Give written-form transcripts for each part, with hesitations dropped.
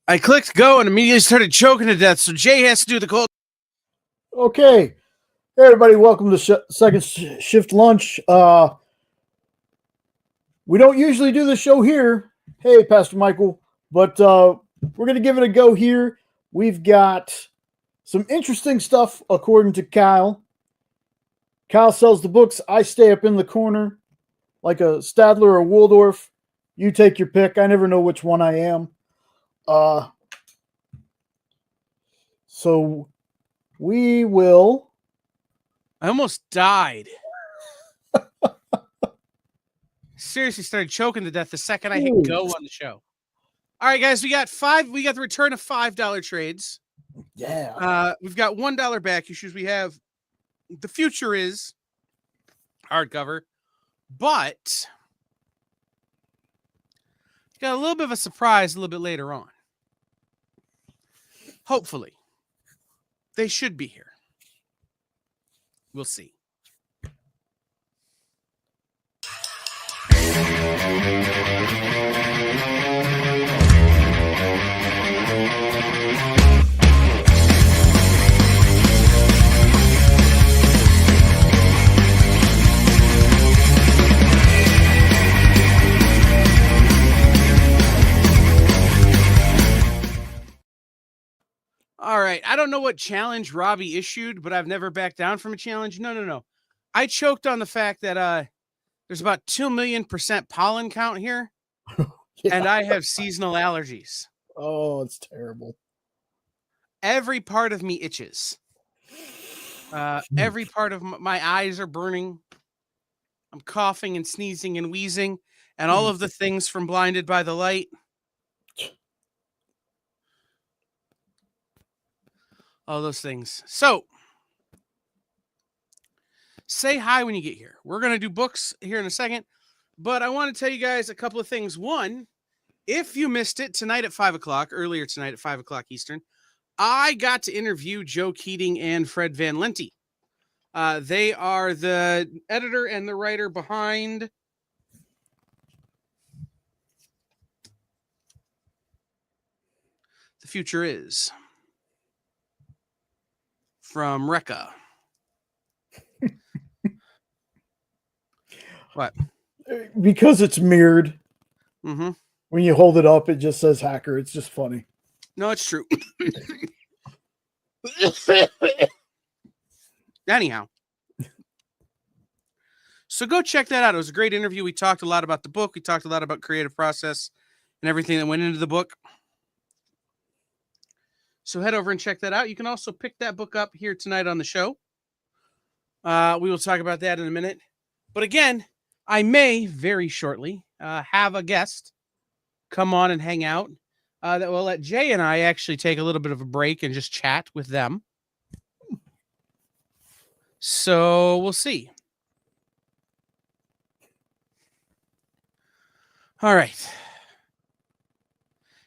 I clicked go and immediately started choking to death, so Jay has to do the cold. Okay. Hey, everybody. Welcome to Second Shift Lunch. We don't usually do the show here. Hey, Pastor Michael. But we're going to give it a go here. We've got some interesting stuff, according to Kyle. Kyle sells the books. I stay up in the corner like a Stadler or Waldorf. You take your pick. I never know which one I am. So we will. I almost died. Seriously started choking to death the second I hit go on the show. All right, guys, we got the return of $5 trades. Yeah. We've got $1 back issues. We have The Future Is hardcover, but got a little bit of a surprise a little bit later on. Hopefully. They should be here. We'll see. All right. I don't know what challenge Robbie issued, but I've never backed down from a challenge. No. I choked on the fact that there's about 2,000,000% pollen count here, Yeah. and I have seasonal allergies. Oh, it's terrible. Every part of me itches. Every part of my eyes are burning. I'm coughing and sneezing and wheezing, and all of the things from Blinded by the Light. All those things. So, say hi when you get here. We're going to do books here in a second, but I want to tell you guys a couple of things. One, if you missed it tonight at 5 o'clock, earlier tonight at 5 o'clock Eastern, I got to interview Joe Keating and Fred Van Lente. They are the editor and the writer behind The Future Is from Rekka. What? Because it's mirrored. Mm-hmm. When you hold it up, it just says hacker. It's just funny. No, it's true. Anyhow. So go check that out. It was a great interview. We talked a lot about the book. We talked a lot about creative process and everything that went into the book. So head over and check that out. You can also pick that book up here tonight on the show. We will talk about that in a minute. But again, I may very shortly have a guest come on and hang out that will let Jay and I actually take a little bit of a break and just chat with them. So we'll see. All right.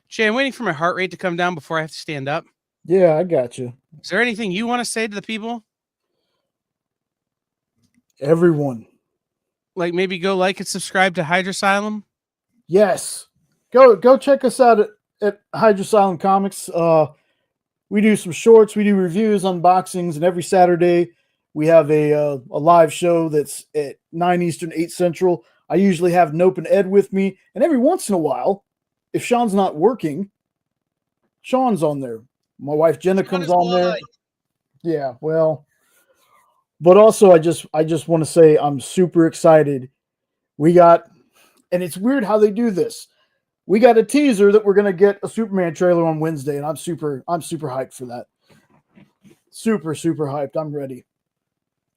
Jay, I'm waiting for my heart rate to come down before I have to stand up. Yeah, I got you. Is there anything you want to say to the people? Everyone. Like maybe go like and subscribe to Hydrosylum? Yes. Go check us out at Hydrosylum Comics. We do some shorts, we do reviews, unboxings, and every Saturday we have a live show that's at 9 Eastern, 8 Central. I usually have Nope and Ed with me, and every once in a while, if Sean's not working, Sean's on there. My wife Jenna comes on there. Yeah, well, but also I just want to say I'm super excited. We got, and it's weird how they do this. We got a teaser that we're gonna get a Superman trailer on Wednesday, and I'm super hyped for that. Super hyped. I'm ready.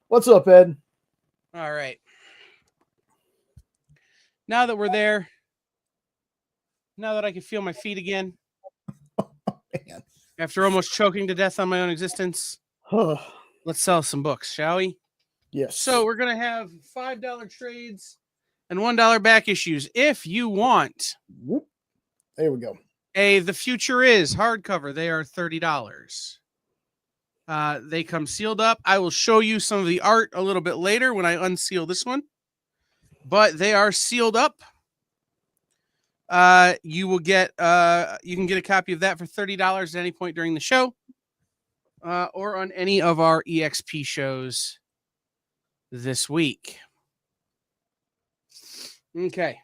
What's up, Ed? All right. Now that we're there, now that I can feel my feet again, Man. after almost choking to death on my own existence, let's sell some books, shall we? Yes. So we're going to have $5 trades and $1 back issues. If you want, there we go. The Future Is hardcover, they are $30. They come sealed up. I will show you some of the art a little bit later when I unseal this one, but they are sealed up. you will get you can get a copy of that for $30 at any point during the show, or on any of our EXP shows this week. Okay.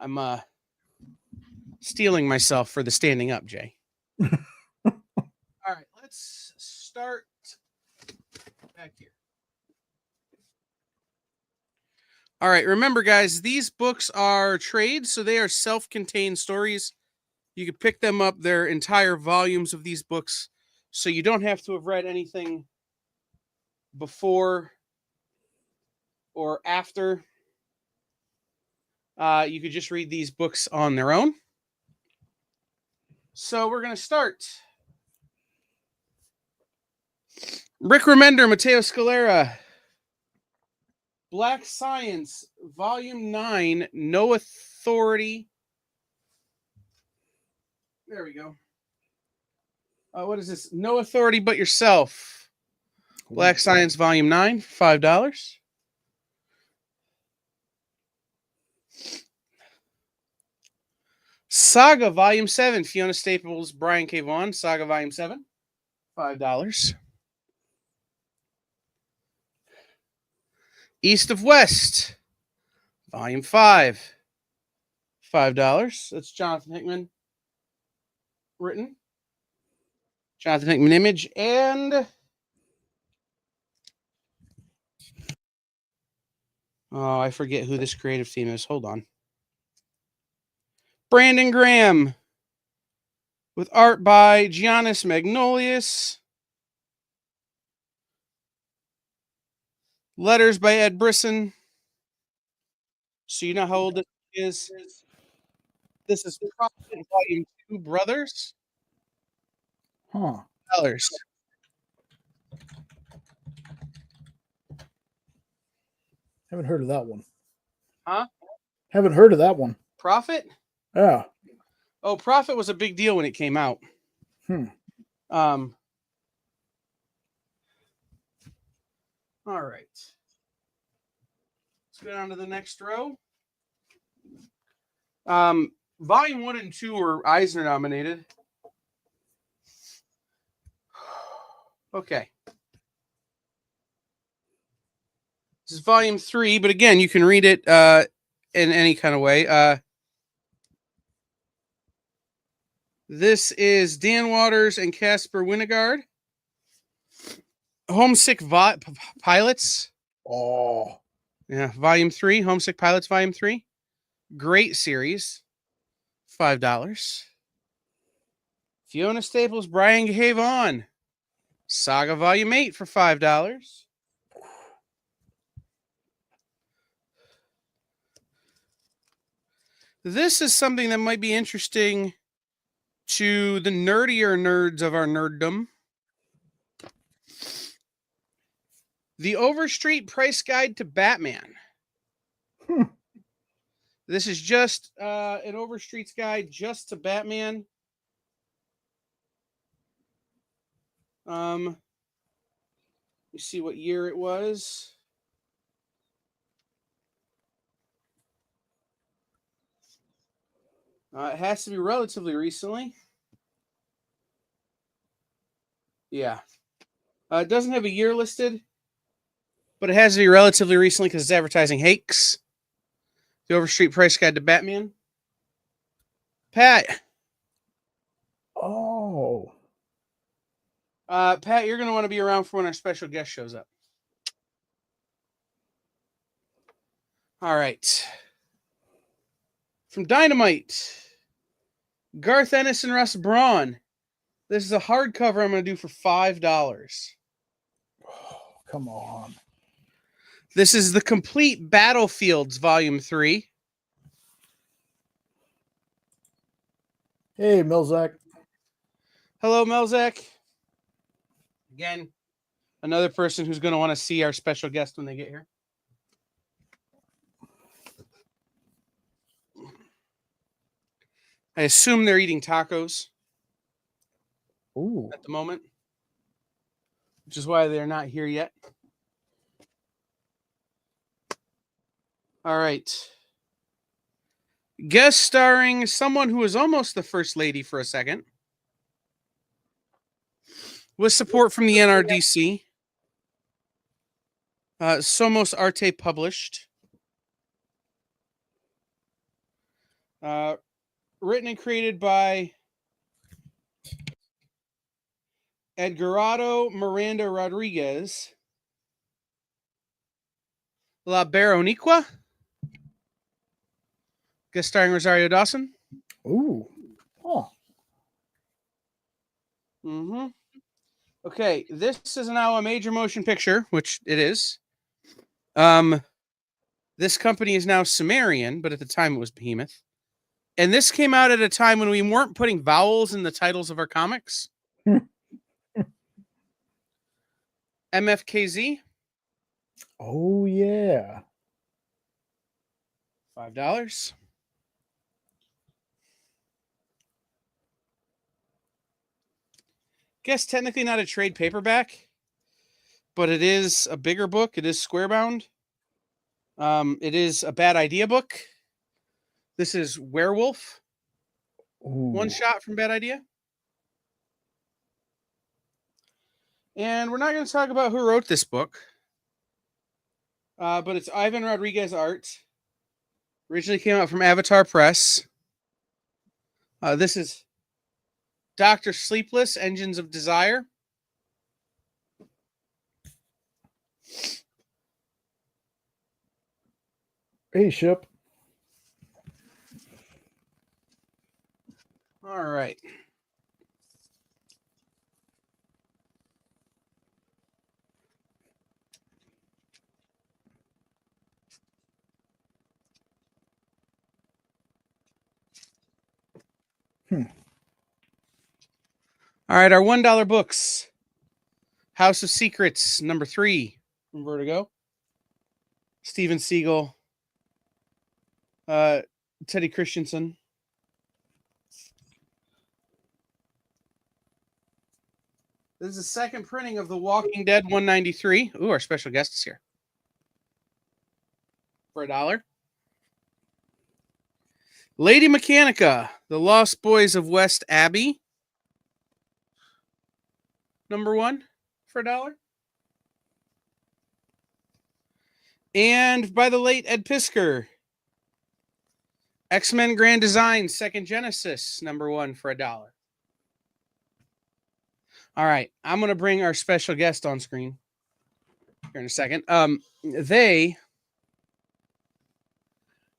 I'm stealing myself for the standing up, Jay. All right, let's start back here. All right, remember, guys, these books are trades, so they are self-contained stories. You can pick them up. They're entire volumes of these books, so you don't have to have read anything before or after. You could just read these books on their own. So we're going to start. Rick Remender, Matteo Scalera, Black Science, Volume 9, No Authority. There we go. What is this? No Authority But Yourself. Black Science, Volume 9, $5. Saga, Volume 7, Fiona Staples, Brian K. Vaughan, Saga, Volume 7, $5. East of West, Volume 5, $5. That's Jonathan Hickman written. Jonathan Hickman image. And oh, I forget who this creative team is. Hold on. Brandon Graham with art by Giannis Magnolius. Letters by Ed Brisson. So you know how old this is? This is Prophet Volume 2, Brothers. Huh. Dollars. Haven't heard of that one. Huh? Haven't heard of that one. Prophet? Yeah. Oh, Prophet was a big deal when it came out. All right. Let's go down to the next row. Volume 1 and 2 were Eisner nominated. Okay. This is Volume 3, but again, you can read it in any kind of way. This is Dan Waters and Casper Winegard. Homesick Pilots. Oh. Yeah, Volume 3, Homesick Pilots, Volume 3. Great series. $5. Fiona Staples, Brian K. Vaughan. Saga Volume 8 for $5. This is something that might be interesting to the nerdier nerds of our nerddom. The Overstreet Price Guide to Batman. This is just an Overstreet's guide just to Batman. You see what year it was. It has to be relatively recently. Yeah. It doesn't have a year listed, but it has to be relatively recently because it's advertising Hakes. The Overstreet Price Guide to Batman. Pat. Oh. Pat, you're going to want to be around for when our special guest shows up. All right. From Dynamite, Garth Ennis and Russ Braun. This is a hardcover I'm going to do for $5. Oh, come on. This is the Complete Battlefields Volume 3. Hey, Milzak. Hello, Melzak. Again, another person who's going to want to see our special guest when they get here. I assume they're eating tacos. Ooh. At the moment, which is why they're not here yet. All right. Guest starring someone who was almost the first lady for a second. With support from the NRDC. Somos Arte published. Written and created by Edgardo Miranda Rodriguez. La Baroniqua. Guest starring Rosario Dawson. Ooh. Oh. Mm-hmm. Okay, this is now a major motion picture, which it is. This company is now Sumerian, but at the time it was Behemoth. And this came out at a time when we weren't putting vowels in the titles of our comics. MFKZ. Oh, yeah. $5. Guess technically not a trade paperback, but it is a bigger book. It is square bound. It is a Bad Idea book. This is Werewolf. Ooh. One shot from Bad Idea. And we're not going to talk about who wrote this book, but it's Ivan Rodriguez art. Originally came out from Avatar Press. This is Dr. Sleepless, Engines of Desire. Hey, Ship. All right. All right, our $1 books. House of Secrets, number 3 from Vertigo. Steven Seagal. Teddy Christensen. This is the second printing of The Walking Dead 193. Ooh, our special guest is here. For $1. Lady Mechanica, The Lost Boys of West Abbey. Number 1 for $1. And by the late Ed Pisker, X-Men Grand Design, Second Genesis, number 1 for $1. All right, I'm going to bring our special guest on screen here in a second. They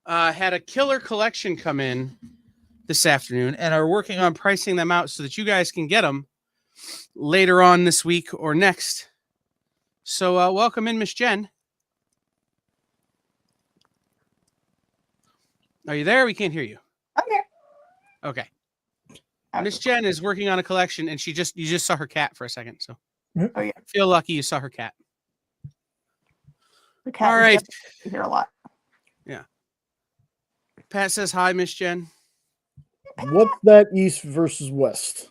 had a killer collection come in this afternoon and are working on pricing them out so that you guys can get them later on this week or next. So welcome in, Miss Jen. Are you there? We can't hear you. I'm here. Okay. Miss Jen is working on a collection, and you just saw her cat for a second. So, oh yeah, feel lucky you saw her cat. The cat. All right. You hear a lot. Yeah. Pat says hi, Miss Jen. What's that east versus west?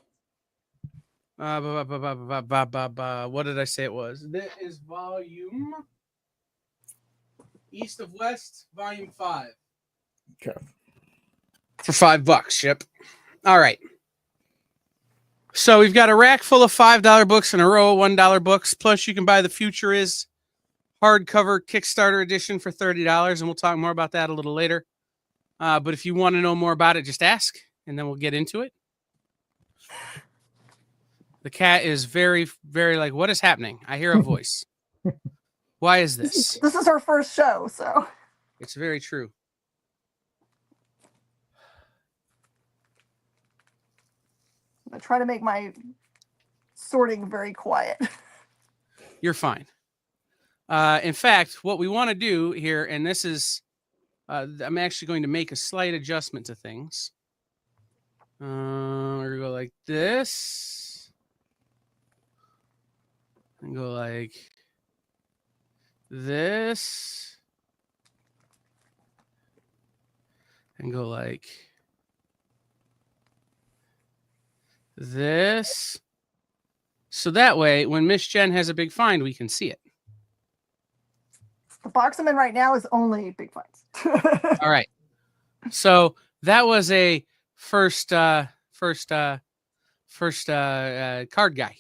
What did I say it was? That is volume East of West, volume 5. Okay. For $5. Yep. All right. So we've got a rack full of $5 books and a row of $1 books. Plus, you can buy the Future Is hardcover Kickstarter edition for $30, and we'll talk more about that a little later. But if you want to know more about it, just ask, and then we'll get into it. The cat is very, very like, what is happening? I hear a voice. Why is this? This is her first show, so It's very true. I'm gonna try to make my sorting very quiet. You're fine. In fact, what we want to do here, and this is, I'm actually going to make a slight adjustment to things. We're going to go like this. And go like this. And go like this. So that way, when Miss Jen has a big find, we can see it. The box I'm in right now is only big fights. All right. So that was a first card guy.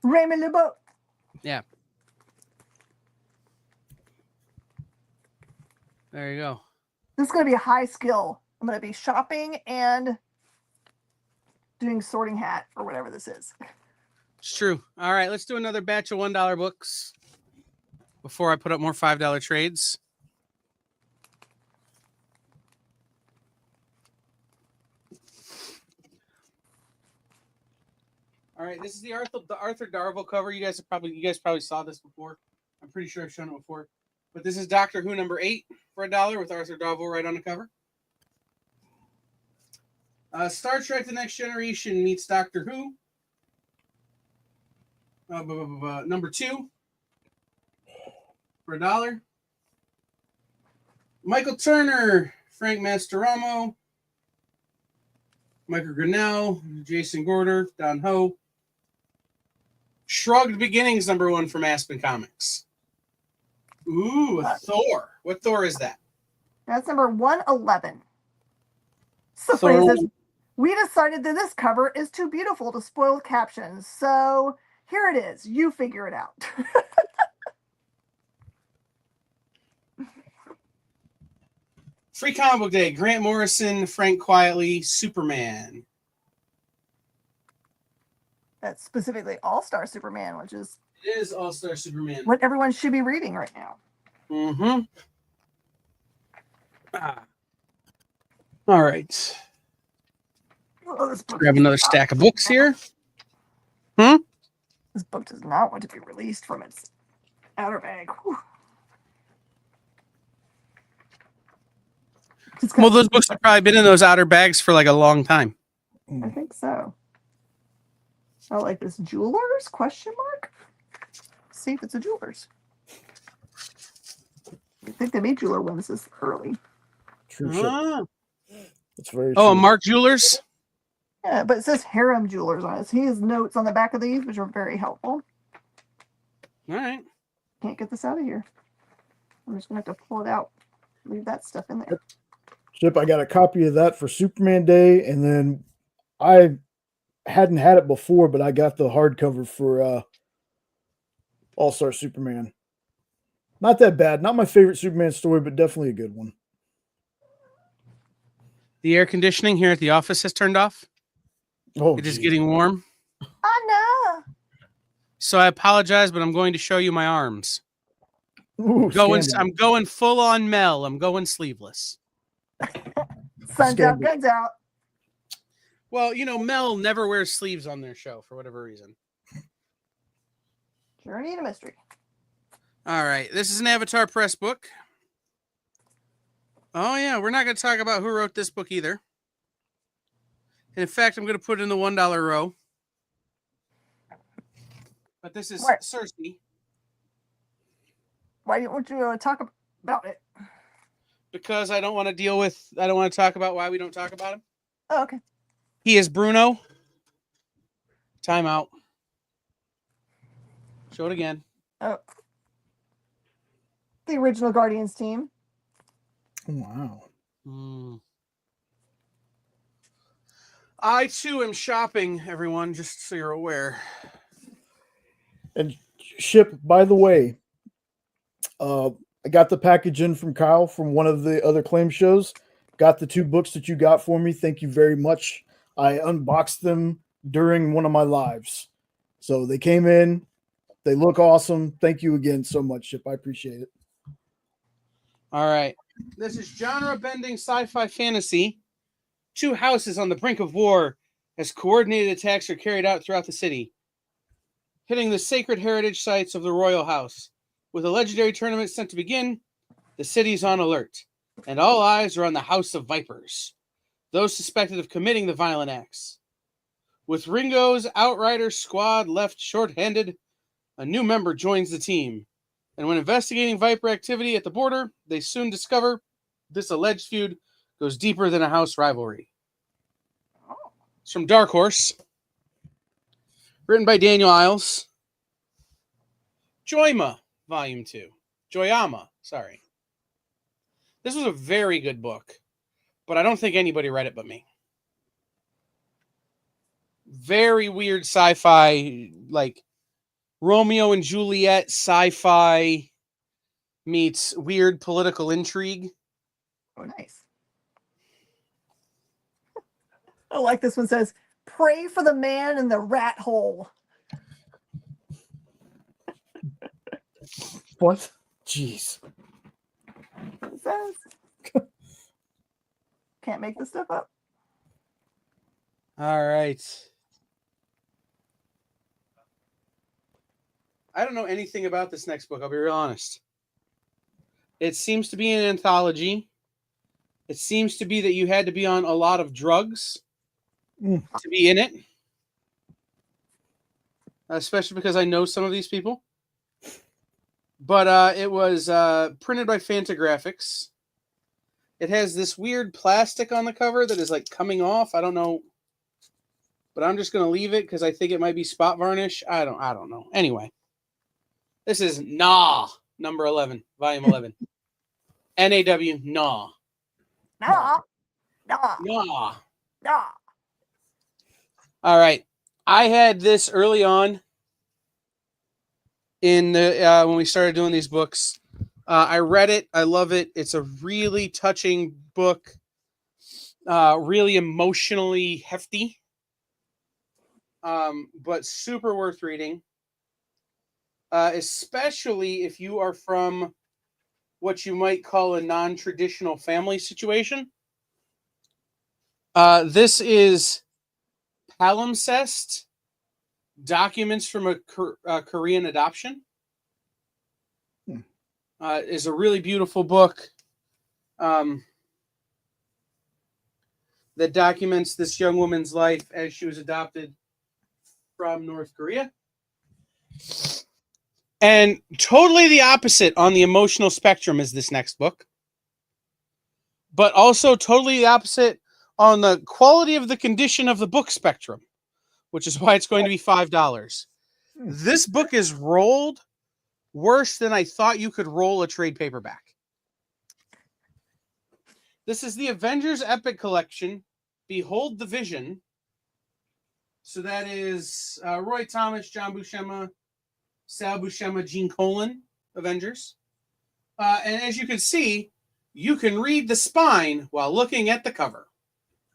Raymond Lebeau. Yeah. There you go. This is going to be a high skill. I'm going to be shopping and doing sorting hat or whatever this is. It's true. All right, let's do another batch of $1 books before I put up more $5 trades. All right, this is the Arthur Darvill cover. You guys probably saw this before. I'm pretty sure I've shown it before. But this is Doctor Who number 8 for $1 with Arthur Darvill right on the cover. Star Trek: The Next Generation meets Doctor Who. Number 2 for $1. Michael Turner, Frank Mastromo, Michael Grinnell, Jason Gorder, Don Ho. Shrugged Beginnings number 1 from Aspen Comics. Ooh, a Thor. What Thor is that? That's number 111. So Thor. says, we decided that this cover is too beautiful to spoil with captions. So here it is. You figure it out. Free Comic Book Day. Grant Morrison, Frank Quietly, Superman. That's specifically All-Star Superman, which is It is All-Star Superman. what everyone should be reading right now. Mm-hmm. All right. Oh, this book Grab another stack of books here. This book does not want to be released from its outer bag. Whew. Well, those books have probably been in those outer bags for like a long time. I think so. Oh, like this Jewelers? Question mark? See if it's a Jewelers. I think they made Jeweler ones this early. True. That's very Oh, true. Mark Jewelers? Yeah, but it says Harem Jewelers on it. He has notes on the back of these, which are very helpful. All right. Can't get this out of here. I'm just going to have to pull it out. Leave that stuff in there. Chip, I got a copy of that for Superman Day, and then I hadn't had it before, but I got the hardcover for All-Star Superman. Not that bad. Not my favorite Superman story, but definitely a good one. The air conditioning here at the office has turned off. Oh, It is geez. getting warm. Oh, no. So I apologize, but I'm going to show you my arms. Ooh, I'm going full on Mel. I'm going sleeveless. Sun's out, Scandal. guns out. Well, you know, Mel never wears sleeves on their show for whatever reason. Journey to Mystery. All right. This is an Avatar Press book. Oh, yeah. We're not going to talk about who wrote this book either. And in fact, I'm going to put it in the $1 row. But this is What? Cersei. Why don't you talk about it? Because I don't want to talk about why we don't talk about him. Oh, okay. He is Bruno. Time out. Show it again. Oh. The original Guardians team. Wow. I too am shopping, everyone, just so you're aware. And Ship, by the way, I got the package in from Kyle from one of the other claim shows. Got the 2 books that you got for me. Thank you very much. I unboxed them during one of my lives. So they came in. They look awesome. Thank you again so much, Ship. I appreciate it. All right. This is genre-bending sci-fi fantasy. 2 houses on the brink of war as coordinated attacks are carried out throughout the city, hitting the sacred heritage sites of the royal house. With a legendary tournament set to begin, the city's on alert, and all eyes are on the House of Vipers, those suspected of committing the violent acts. With Ringo's Outrider squad left short-handed, a new member joins the team, and when investigating Viper activity at the border, they soon discover this alleged feud goes deeper than a house rivalry. It's from Dark Horse. Written by Daniel Isles. Joyma, Volume 2. Joyama, sorry. This was a very good book, but I don't think anybody read it but me. Very weird sci-fi, like Romeo and Juliet sci-fi meets weird political intrigue. Oh, nice. I like this one says, pray for the man in the rat hole. What? Jeez. It says. Can't make this stuff up. All right. I don't know anything about this next book, I'll be real honest. It seems to be an anthology. It seems to be that you had to be on a lot of drugs to be in it. Especially because I know some of these people. But it was printed by Fantagraphics. It has this weird plastic on the cover that is like coming off. I don't know. But I'm just going to leave it because I think it might be spot varnish. I don't know. Anyway. This is Nah, number 11, volume 11. N-A-W, Nah. Nah. Nah. Nah. Nah. All right. I had this early on in the when we started doing these books. I read it. I love it. It's a really touching book. Really emotionally hefty. But super worth reading. Especially if you are from what you might call a non-traditional family situation. This is Palimpsest, Documents from a Korean Adoption. Is a really beautiful book that documents this young woman's life as she was adopted from North Korea. And totally the opposite on the emotional spectrum is this next book. But also totally the opposite on the quality of the condition of the book spectrum, which is why it's going to be $5. This book is rolled worse than I thought you could roll a trade paperback. This is the Avengers Epic Collection, Behold the Vision. So that is Roy Thomas, John Buscema, Sal Buscema, Gene Colan, Avengers. And as you can see, you can read the spine while looking at the cover.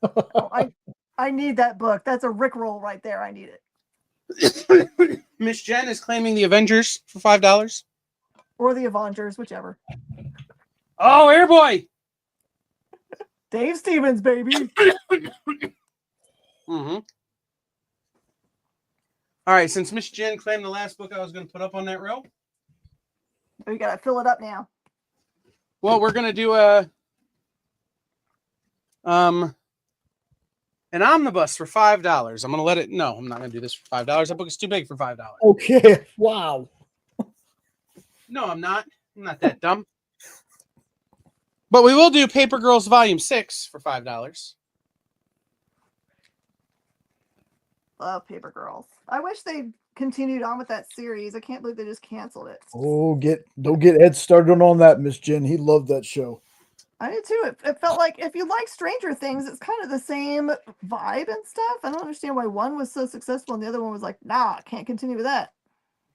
Oh, I need that book. That's a Rickroll right there. I need it. Miss Jen is claiming the Avengers for $5. Or the Avengers, whichever. Oh, Airboy! Dave Stevens, baby. Mm-hmm. All right, since Miss Jen claimed the last book I was going to put up on that row. We got to fill it up now. Well, we're going to do an omnibus for $5. I'm going to let it... No, I'm not going to do this for $5. That book is too big for $5. Okay. Wow. No, I'm not. I'm not that dumb. But we will do Paper Girls Volume 6 for $5. Love Paper Girls. I wish they continued on with that series. I can't believe they just canceled it. Oh, don't get Ed started on that, Miss Jen. He loved that show. I did too. It felt like if you like Stranger Things, it's kind of the same vibe and stuff. I don't understand why one was so successful and the other one was like, nah, can't continue with that.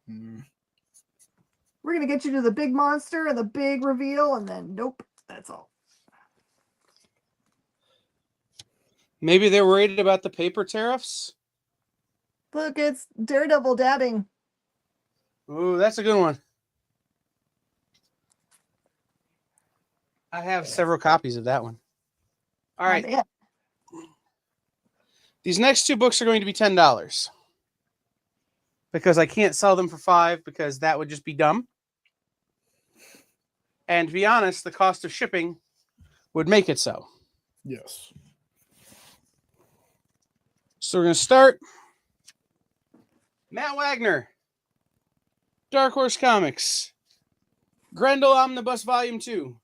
We're going to get you to the big monster and the big reveal, and then nope, that's all. Maybe they're worried about the paper tariffs? Look, it's Daredevil dabbing. Ooh, that's a good one. I have several copies of that one. All right. Yeah. These next two books are going to be $10. Because I can't sell them for $5 because that would just be dumb. And to be honest, the cost of shipping would make it so. Yes. So we're going to start. Matt Wagner, Dark Horse Comics, Grendel Omnibus Volume 2.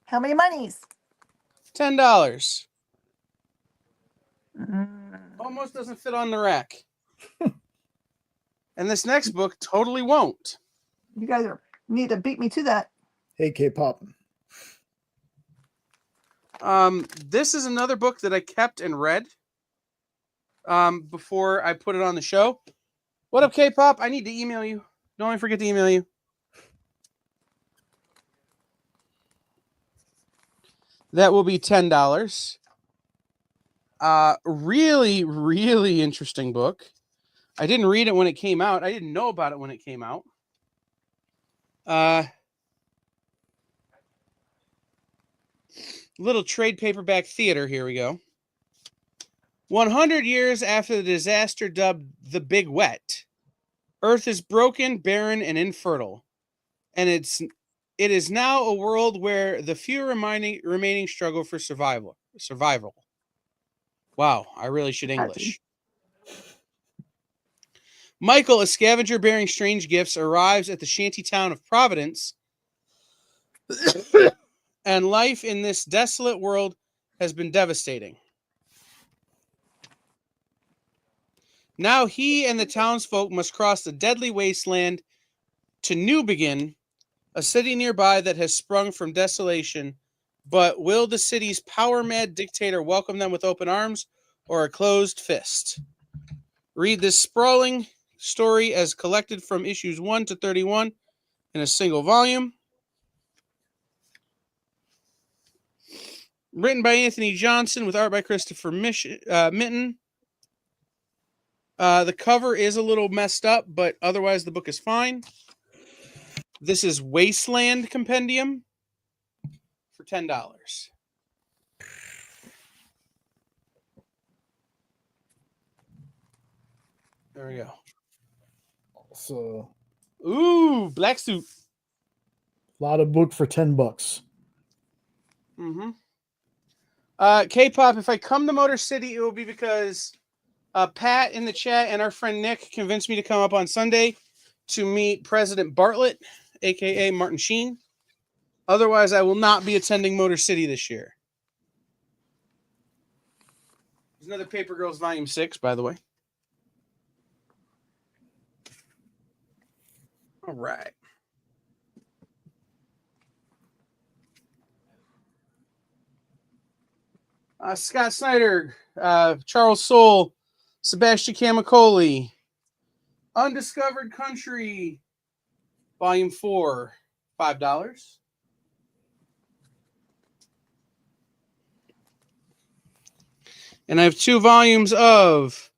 How many monies? $10. Almost doesn't fit on the rack. And this next book totally won't. You guys need to beat me to that. Hey, K-pop. This is another book that I kept and read before I put it on the show. What up, K-pop? I need to email you. Don't let me forget to email you. That will be $10. Really, really interesting book. I didn't read it when it came out. I didn't know about it when it came out. Little trade paperback theater. Here we go. 100 years after the disaster dubbed the Big Wet, Earth is broken, barren, and infertile. And it is now a world where the few remaining struggle for survival. Wow, I really should English. Michael, a scavenger bearing strange gifts, arrives at the shanty town of Providence, and life in this desolate world has been devastating. Now he and the townsfolk must cross the deadly wasteland to New Begin, a city nearby that has sprung from desolation. But will the city's power-mad dictator welcome them with open arms or a closed fist? Read this sprawling story as collected from issues 1 to 31 in a single volume. Written by Anthony Johnson with art by Christopher Mitten. The cover is a little messed up, but otherwise the book is fine. This is Wasteland Compendium for $10. There we go. So, ooh, black suit. A lot of book for $10. Mm-hmm. K-pop, if I come to Motor City, it will be because Pat in the chat and our friend Nick convinced me to come up on Sunday to meet President Bartlett, a.k.a. Martin Sheen. Otherwise, I will not be attending Motor City this year. There's another Paper Girls Volume 6, by the way. All right. Scott Snyder, Charles Soule, Sebastian Camicoli, Undiscovered Country, Volume 4, $5. And I have 2 volumes of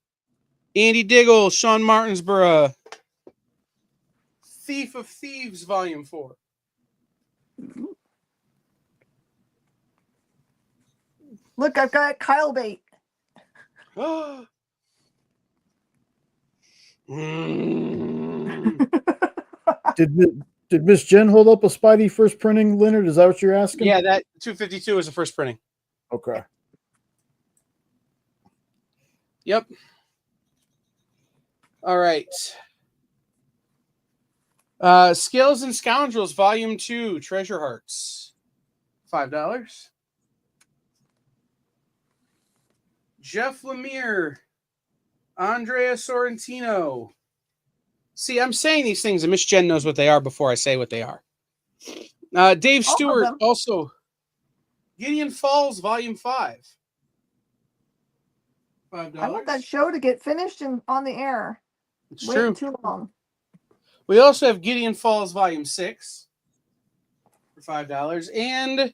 Andy Diggle, Sean Martinsborough, Thief of Thieves, Volume 4. Look, I've got Kyle bait. Did Miss Jen hold up a Spidey first printing, Leonard? Is that what you're asking? Yeah, that 252 is the first printing. Okay. Yep. All right. Skills and Scoundrels, Volume 2, Treasure Hearts, $5. Jeff Lemire, Andrea Sorrentino. See, I'm saying these things, and Miss Jen knows what they are before I say what they are. Dave Stewart, also. Gideon Falls, Volume 5. $5. I want that show to get finished and on the air. It's Waiting true. too long. We also have Gideon Falls, Volume 6 for $5. And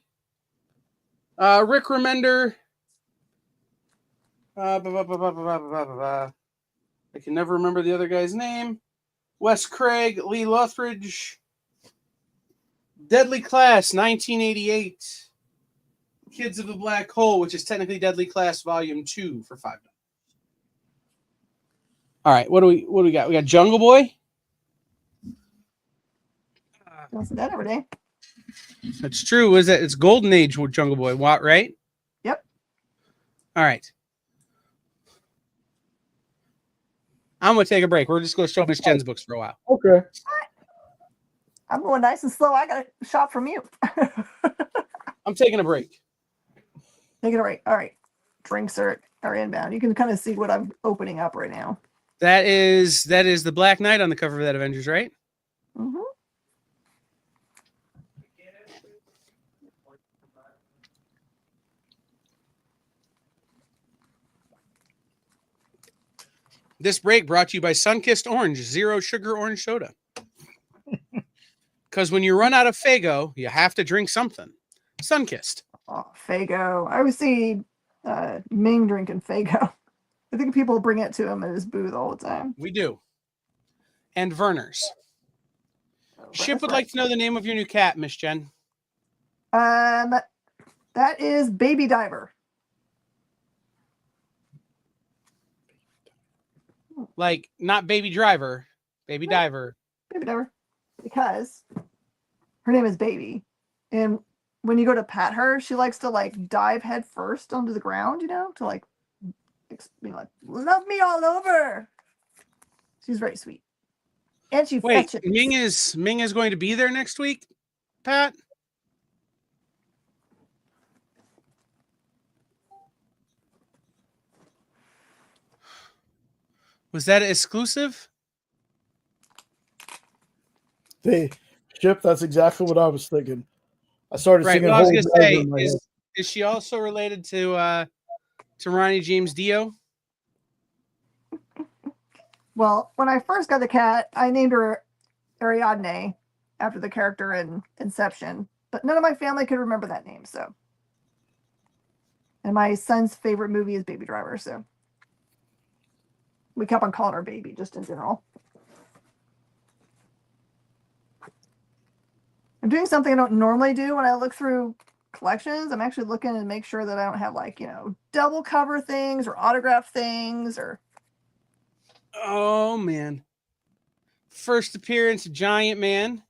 Rick Remender. I can never remember the other guy's name. Wes Craig, Lee Luthridge. Deadly Class, 1988. Kids of the Black Hole, which is technically Deadly Class Volume 2 for $5. All right, what do we got? We got Jungle Boy. Don't see that every day. That's true. Is that it's Golden Age with Jungle Boy, right? Yep. All right. I'm gonna take a break. We're just gonna show Miss Jen's books for a while. Okay. I'm going nice and slow. I got a shot from you. I'm taking a break. Take it away. All right. Drinks are inbound. You can kind of see what I'm opening up right now. That is the Black Knight on the cover of that Avengers, right? Mm-hmm. This break brought to you by Sunkissed Orange, zero sugar orange soda. Because when you run out of Faygo, you have to drink something. Sunkissed. Oh, Faygo. I always see Ming drinking Faygo. I think people bring it to him at his booth all the time. We do. And Verner's. Ship would right. like to know the name of your new cat, Miss Jen. That is Baby Diver. Like, not Baby Driver, Baby Diver. Baby Diver. Because her name is Baby. And when you go to pet her, she likes to like dive head first onto the ground, you know, to like be like, love me all over. She's very sweet. And she Wait, fetches. Ming is going to be there next week, Pat? Was that exclusive? Hey, Chip, that's exactly what I was thinking. I started Right. singing Well, I was Holy gonna say, Diver in my head. is she also related to Ronnie James Dio? Well, when I first got the cat, I named her Ariadne after the character in Inception, but none of my family could remember that name. So, and my son's favorite movie is Baby Driver, so we kept on calling her Baby just in general. I'm doing something I don't normally do when I look through collections. I'm actually looking to make sure that I don't have like, you know, double cover things or autograph things or. Oh man. First appearance of Giant Man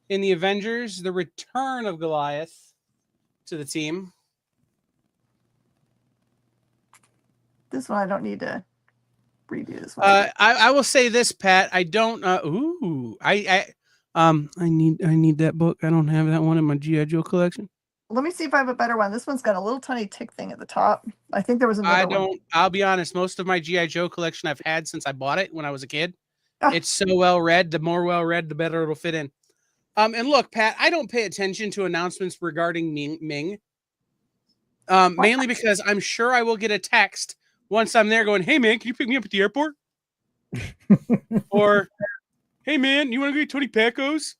in the Avengers, the return of Goliath to the team. This one I don't need to review this one. I will say this, Pat. I don't I need that book. I don't have that one in my G.I. Joe collection. Let me see if I have a better one. This one's got a little tiny tick thing at the top. I think there was another one. I'll be honest. Most of my G.I. Joe collection I've had since I bought it when I was a kid. Ah. It's so well read. The more well read, the better it'll fit in. And look, Pat, I don't pay attention to announcements regarding Ming. Mainly because I'm sure I will get a text once I'm there going, "Hey man, can you pick me up at the airport?" Or, "Hey man, you want to go get Tony Pacos?"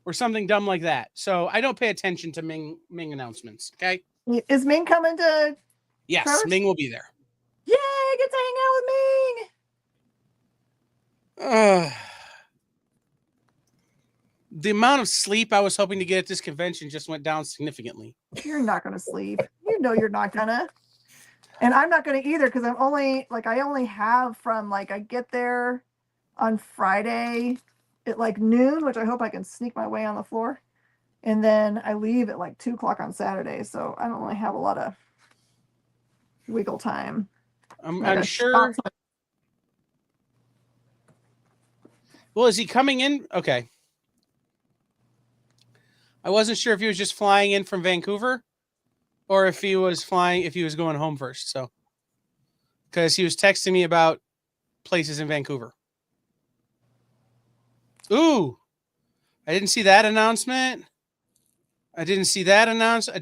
Or something dumb like that. So I don't pay attention to Ming announcements. Okay. Is Ming coming to? Yes, Trevor's? Ming will be there. Yay! I get to hang out with Ming. The amount of sleep I was hoping to get at this convention just went down significantly. You're not gonna sleep. You know you're not gonna. And I'm not gonna either because I only have from like I get there on Friday at like noon, which I hope I can sneak my way on the floor. And then I leave at like 2:00 on Saturday. So I don't really have a lot of wiggle time. I'm sure. Well, is he coming in? Okay. I wasn't sure if he was just flying in from Vancouver or if he was going home first. So, because he was texting me about places in Vancouver. Ooh, I didn't see that announcement. I didn't see that announcement.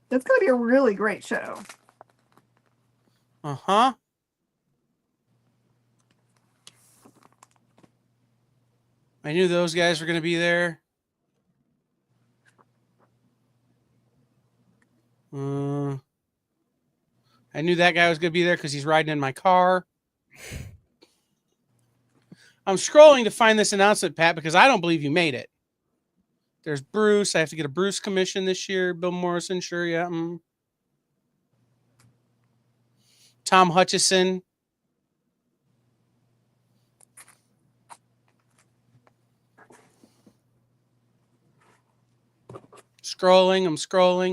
That's going to be a really great show. Uh-huh. I knew those guys were going to be there. I knew that guy was going to be there because he's riding in my car. I'm scrolling to find this announcement, Pat, because I don't believe you made it. There's Bruce. I have to get a Bruce commission this year. Bill Morrison, sure, yeah. Tom Hutchison. I'm scrolling.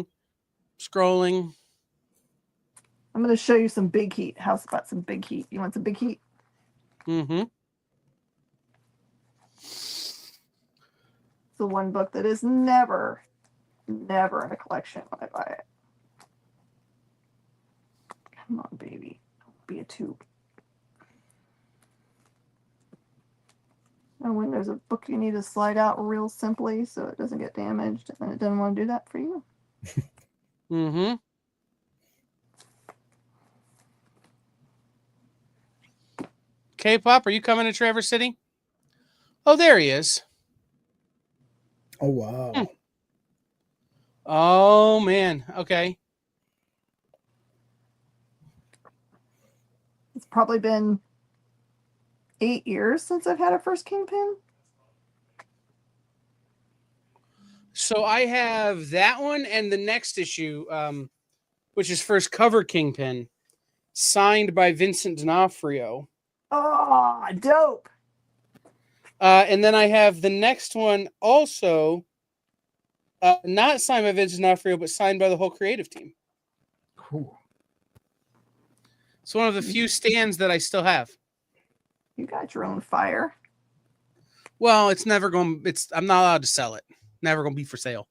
I'm going to show you some Big Heat. House about some Big Heat. You want some Big Heat? Mm-hmm. It's the one book that is never in a collection when I buy it. Come on, baby. Be a 2. And when there's a book you need to slide out real simply so it doesn't get damaged, and it doesn't want to do that for you. Mm-hmm. K-pop, are you coming to Traverse City? Oh, there he is. Oh wow. Oh man. Okay. It's probably been 8 years since I've had a first Kingpin. So I have that one and the next issue, which is first cover Kingpin, signed by Vincent D'Onofrio. Oh, dope. And then I have the next one also, not signed by Vincent D'Onofrio, but signed by the whole creative team. Cool. It's one of the few stands that I still have. You got your own fire. Well, it's never going. I'm not allowed to sell it. Never going to be for sale.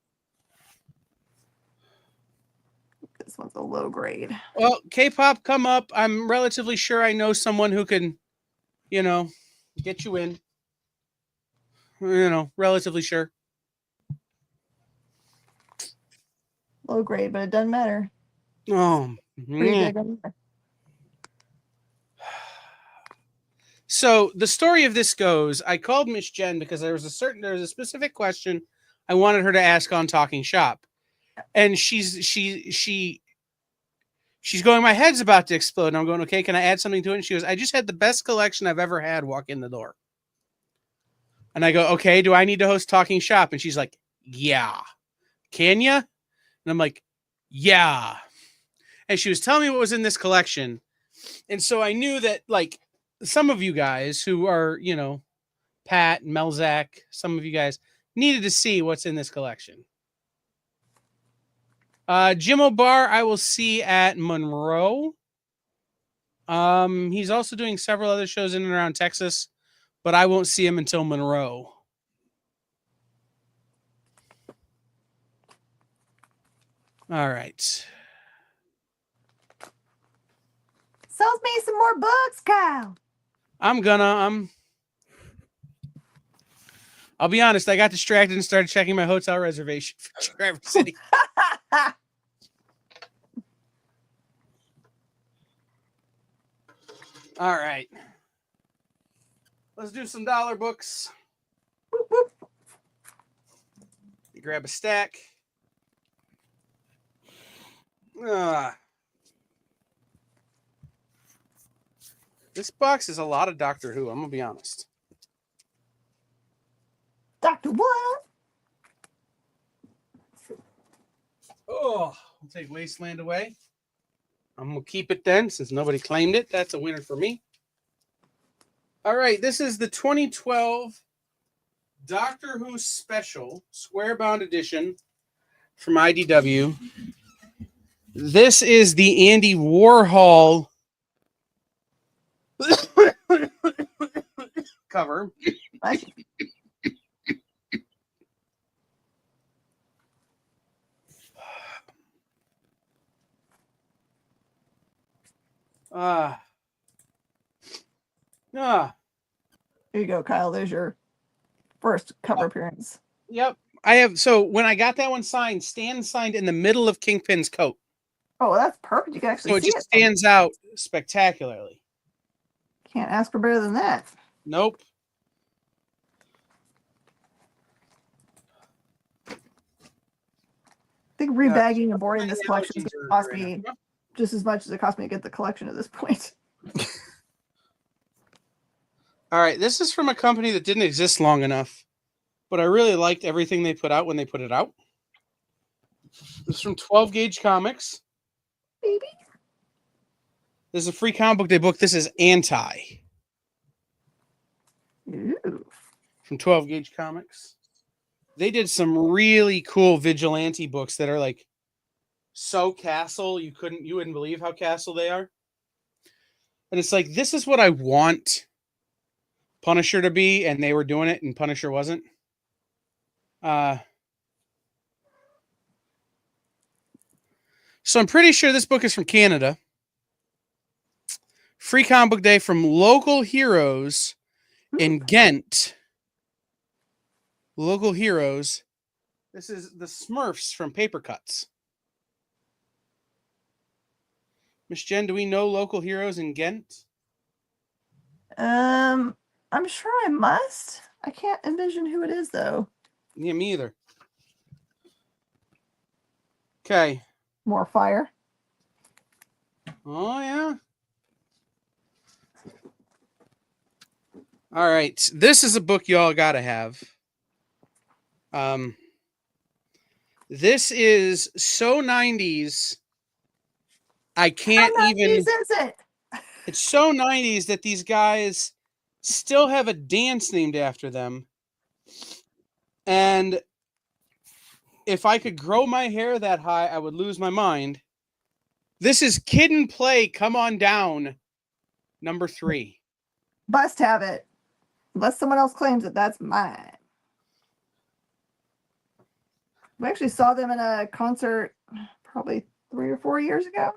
This one's a low grade. Well, K-pop, come up. I'm relatively sure I know someone who can, get you in. Relatively sure. Low grade, but it doesn't matter. Oh, Pretty yeah. big on there. So the story of this goes, I called Miss Jen because there was a specific question I wanted her to ask on Talking Shop. And she's going, my head's about to explode. And I'm going, okay, can I add something to it? And she goes, I just had the best collection I've ever had walk in the door. And I go, okay, do I need to host Talking Shop? And she's like, yeah. Can ya? And I'm like, yeah. And she was telling me what was in this collection. And so I knew that, like, some of you guys who are, Pat and Melzak, some of you guys needed to see what's in this collection. Jim O'Barr, I will see at Monroe. He's also doing several other shows in and around Texas, but I won't see him until Monroe. All right. Sells me some more books, Kyle. I'll be honest, I got distracted and started checking my hotel reservation for Traverse City. All right. Let's do some dollar books. Whoop, whoop. You grab a stack. This box is a lot of Doctor Who, I'm going to be honest. Dr. What? Oh, I'll take Wasteland away. I'm going to keep it then since nobody claimed it. That's a winner for me. All right, this is the 2012 Doctor Who Special Square-bound edition from IDW. This is the Andy Warhol cover. Here you go, Kyle. There's your first cover appearance. Yep. I have. So when I got that one signed, Stan signed in the middle of Kingpin's coat. Oh, well, that's perfect. You can actually So it see just stands out spectacularly. Can't ask for better than that. Nope. I think rebagging and boarding this collection is going to cost me just as much as it cost me to get the collection at this point. All right. This is from a company that didn't exist long enough, but I really liked everything they put out when they put it out. This is from 12 Gauge Comics. Baby. This is a free comic book day book. This is Anti. Ooh. From 12 Gauge Comics. They did some really cool vigilante books that are like so Castle, you wouldn't believe how Castle they are. And it's like, this is what I want Punisher to be, and they were doing it and Punisher wasn't. So I'm pretty sure this book is from Canada. Free comic book day from local heroes in Ghent. Local heroes. This is the Smurfs from Paper Cuts. Miss Jen, do we know local heroes in Ghent? I'm sure I must. I can't envision who it is though. Yeah, me either. Okay. More fire. Oh, yeah. All right. This is a book y'all got to have. This is so 90s. I can't How even. 90s is it? It's so 90s that these guys still have a dance named after them. And if I could grow my hair that high, I would lose my mind. This is Kid and Play, Come On Down, number 3. Must have it. Unless someone else claims it, that's mine. We actually saw them in a concert probably 3 or 4 years ago.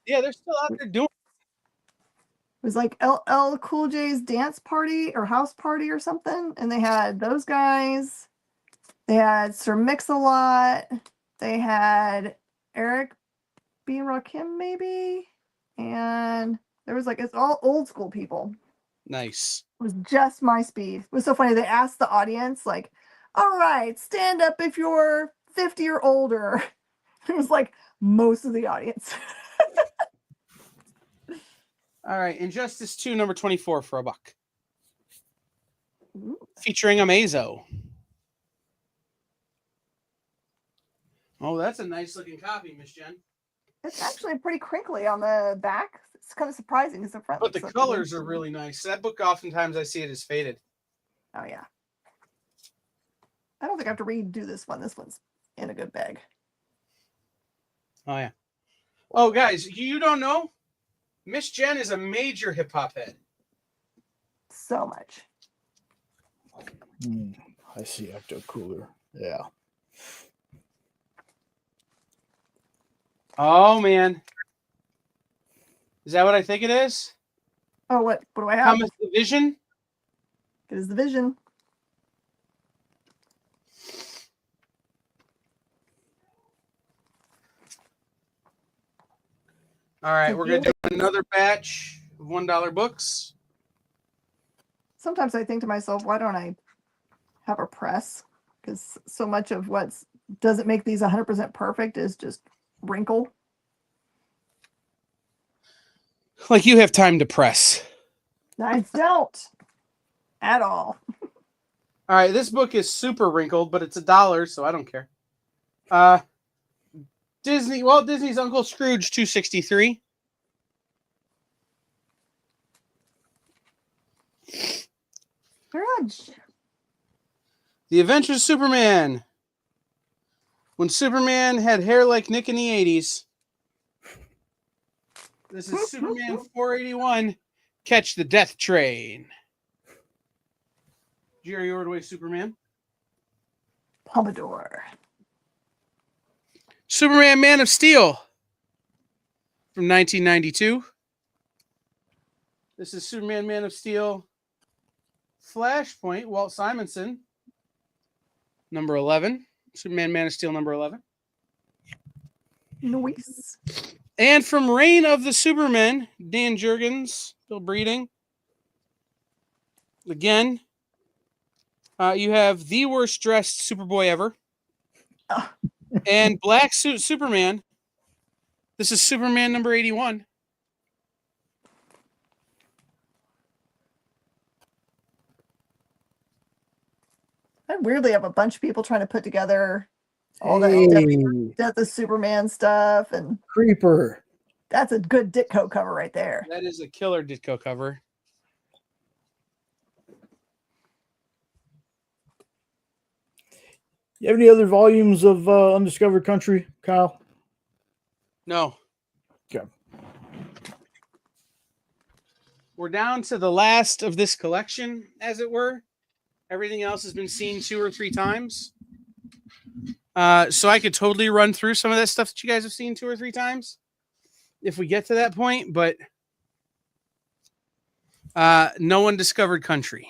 Yeah, they're still out there doing It was like LL Cool J's dance party or house party or something. And they had those guys. They had Sir Mix-a-Lot. They had Eric B. Rakim, maybe. And there was like, it's all old school people. Nice. It was just my speed. It was so funny. They asked the audience, like, all right, stand up if you're 50 or older. It was like most of the audience. All right, Injustice 2, number 24 for $1. Ooh. Featuring Amazo. Oh, that's a nice looking copy, Miss Jen. It's actually pretty crinkly on the back. It's kind of surprising because the front. But the looks colors really are really nice. That book, oftentimes I see it as faded. Oh, yeah. I don't think I have to redo this one. This one's in a good bag. Oh, yeah. Oh, guys, you don't know? Miss Jen is a major hip hop head. So much. I see Ecto Cooler. Yeah. Oh, man. Is that what I think it is? Oh, what do I have? Thomas the Vision? It is the Vision. All right, we're going to do another batch of $1 books. Sometimes I think to myself, why don't I have a press? Because so much of what doesn't make these 100% perfect is just wrinkle. Like you have time to press. I don't at all. All right, this book is super wrinkled, but it's $1, so I don't care. Walt Disney's Uncle Scrooge, $2.63. Scrooge. The Adventures of Superman. When Superman had hair like Nick in the 80s. This is Superman 481. Catch the Death Train. Jerry Ordway Superman. Pompadour. Superman Man of Steel from 1992. This is Superman Man of Steel Flashpoint, Walt Simonson, number 11. Superman Man of Steel, number 11. Noise. And from Reign of the Supermen, Dan Jurgens, still breeding. Again, you have the worst dressed Superboy ever. Oh. And Black Suit Superman. This is Superman number 81. I weirdly have a bunch of people trying to put together all that Death of Superman stuff, and Creeper. that's a good Ditko cover right there. That is a killer Ditko cover. You have any other volumes of Undiscovered Country, Kyle? No. Okay. We're down to the last of this collection, as it were. Everything else has been seen 2 or 3 times. So I could totally run through some of that stuff that you guys have seen 2 or 3 times if we get to that point. But No Undiscovered Country.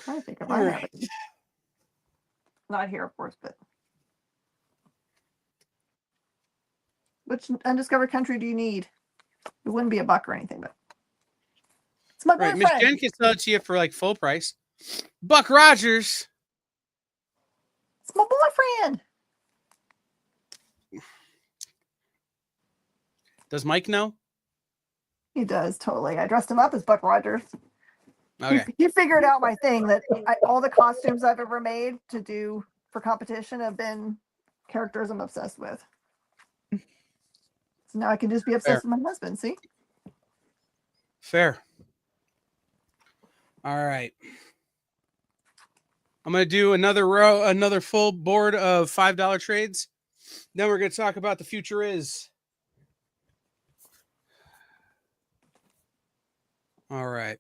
I'm trying to think if All I right. have it. Not here, of course, but which undiscovered country do you need? It wouldn't be a buck or anything, but it's my Right. Miss boyfriend. Jen can sell it to you for like full price. Buck Rogers. It's my boyfriend. Does Mike know? He does totally. I dressed him up as Buck Rogers. Okay. He figured out my thing that all the costumes I've ever made to do for competition have been characters I'm obsessed with. So now I can just be obsessed with my husband. See? Fair. All right. I'm going to do another full board of $5 trades. Then we're going to talk about the future is. All right.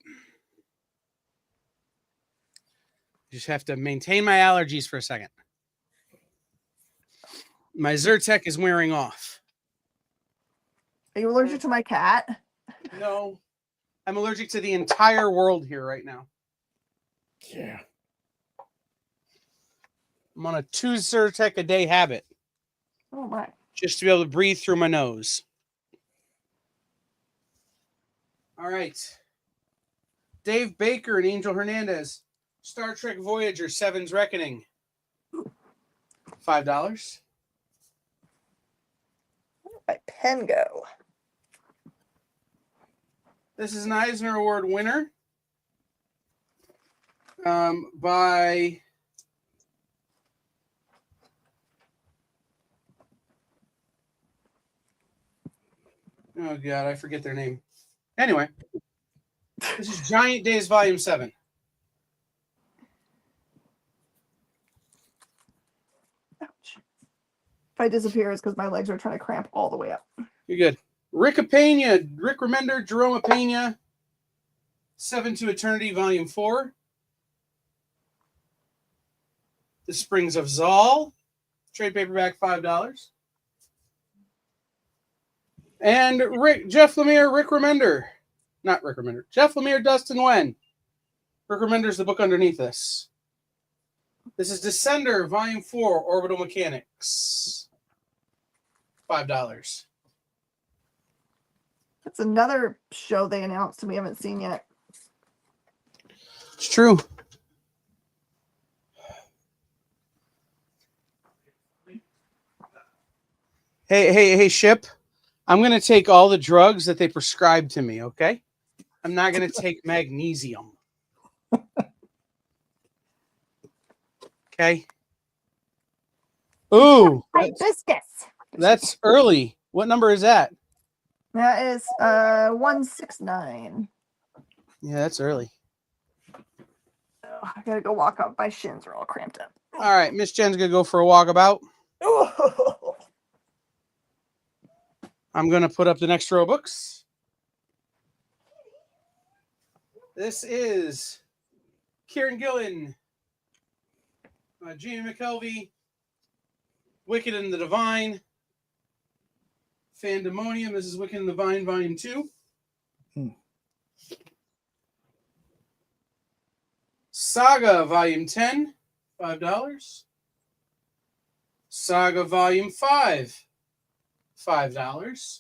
Just have to maintain my allergies for a second. My Zyrtec is wearing off. Are you allergic to my cat? No. I'm allergic to the entire world here right now. Yeah. I'm on a 2 Zyrtec a day habit. Oh my. Just to be able to breathe through my nose. All right. Dave Baker and Angel Hernandez. Star Trek Voyager 7's Reckoning. $5. Where did my pen go? This is an Eisner Award winner. By oh god, I forget their name. Anyway, this is Giant Days Volume 7. Ouch. If I disappear, it's because my legs are trying to cramp all the way up. You're good. Rick Remender, Jerome Pena, 7 to Eternity, Volume 4. The Springs of Zal, trade paperback, $5. And Jeff Lemire, Jeff Lemire, Dustin Wen. Rick Remender's the book underneath this. This is Descender, Volume 4, Orbital Mechanics. $5. That's another show they announced we haven't seen yet. It's true. Hey, Ship. I'm going to take all the drugs that they prescribed to me, okay? I'm not going to take magnesium. Okay? Ooh, Biscuits. that's early. What number is that? That is 169. Yeah, that's early. Oh, I gotta go walk up. My shins are all cramped up. All right, Miss Jen's going to go for a walkabout. Oh. I'm going to put up the next row of books. This is Kieran Gillen, Jamie McKelvey, Wicked and the Divine, Fandemonium. This is Wicked and the Divine, Volume 2. Saga, Volume 10, $5. Saga, Volume 5, $5.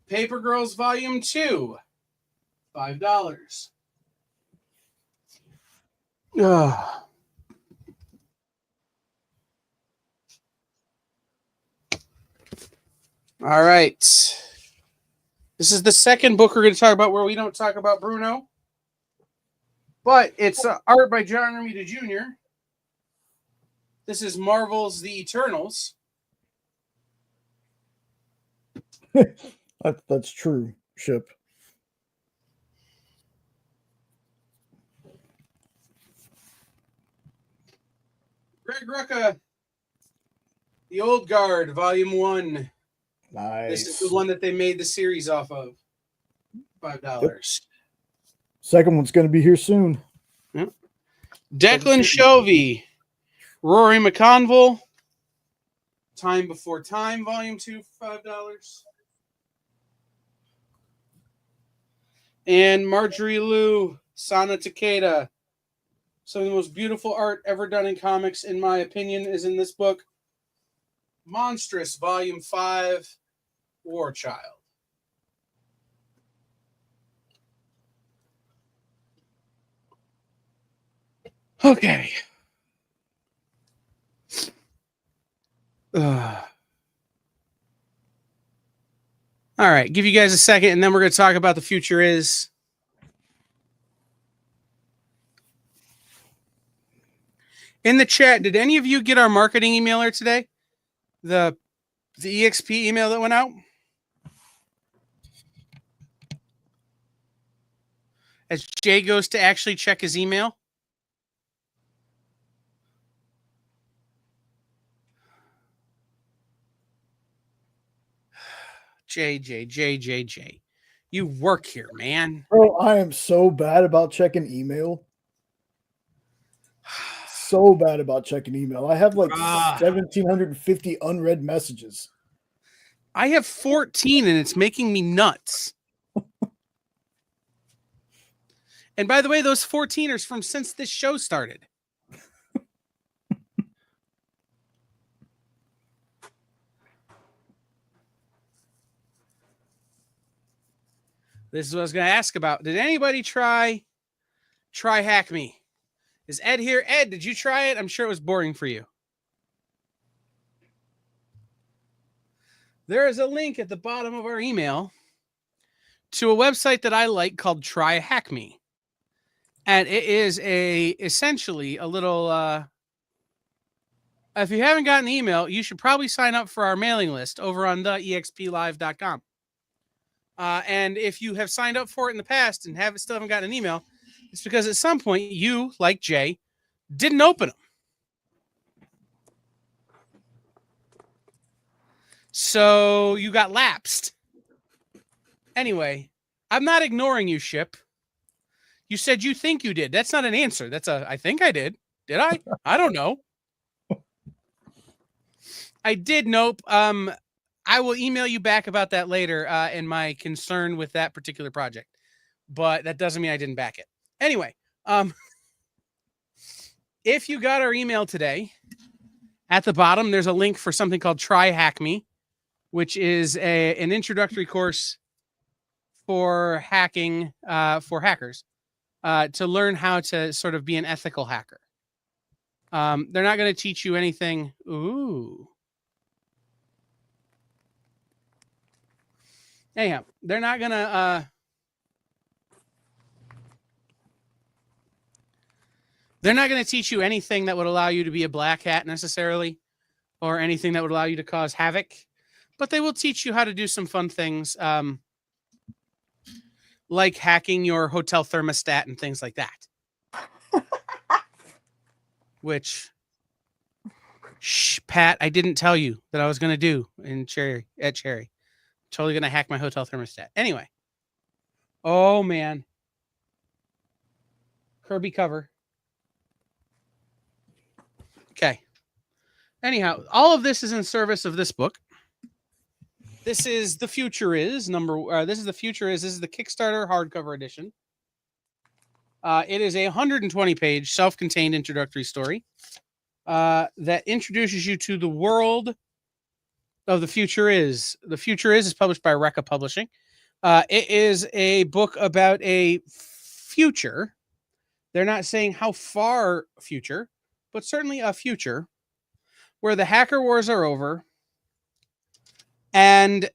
Paper Girls, Volume 2, $5. Ugh. All right. This is the second book we're going to talk about where we don't talk about Bruno. But it's art by John Romita Jr. This is Marvel's The Eternals. That's true, Ship. Greg Rucka, The Old Guard, Volume 1. Nice. This is the one that they made the series off of. $5. Yep. Second one's going to be here soon. Declan Shovey, Rory McConville, Time Before Time, Volume 2 for $5. And Marjorie Liu, Sana Takeda. Some of the most beautiful art ever done in comics, in my opinion, is in this book. Monstrous, Volume 5, War Child. Okay. All right, give you guys a second, and then we're going to talk about the future is. In the chat, did any of you get our marketing emailer today? The EXP email that went out? As Jay goes to actually check his email. J. You work here, man. Bro, I am so bad about checking email. So bad about checking email. I have like 1,750 unread messages. I have 14 and it's making me nuts. And by the way, those 14 are from since this show started. This is what I was going to ask about. Did anybody try Hack Me? Is Ed here? Ed, did you try it? I'm sure it was boring for you. There is a link at the bottom of our email to a website that I like called Try Hack Me. And it is essentially a little, if you haven't gotten the email, you should probably sign up for our mailing list over on theexplive.com. And if you have signed up for it in the past and still haven't gotten an email, it's because at some point you, like Jay, didn't open them. So you got lapsed. Anyway, I'm not ignoring you, Ship. You said you think you did. That's not an answer. That's I think I did. Did I? I don't know. I did nope. I will email you back about that later in my concern with that particular project. But that doesn't mean I didn't back it. Anyway, if you got our email today, at the bottom, there's a link for something called Try Hack Me, which is an introductory course for hacking for hackers to learn how to sort of be an ethical hacker. They're not going to teach you anything. Ooh. Anyhow, they're not going to... They're not going to teach you anything that would allow you to be a black hat necessarily, or anything that would allow you to cause havoc, but they will teach you how to do some fun things, like hacking your hotel thermostat and things like that. Which, Pat, I didn't tell you that I was going to do at Cherry. Totally going to hack my hotel thermostat. Anyway. Oh, man. Kirby cover. Okay. Anyhow, all of this is in service of this book. This is The Future Is this is The Future Is. This is the Kickstarter hardcover edition. It is a 120-page self-contained introductory story that introduces you to the world of The Future Is. The Future is published by Rekka Publishing. It is a book about a future. They're not saying how far future, but certainly a future where the hacker wars are over and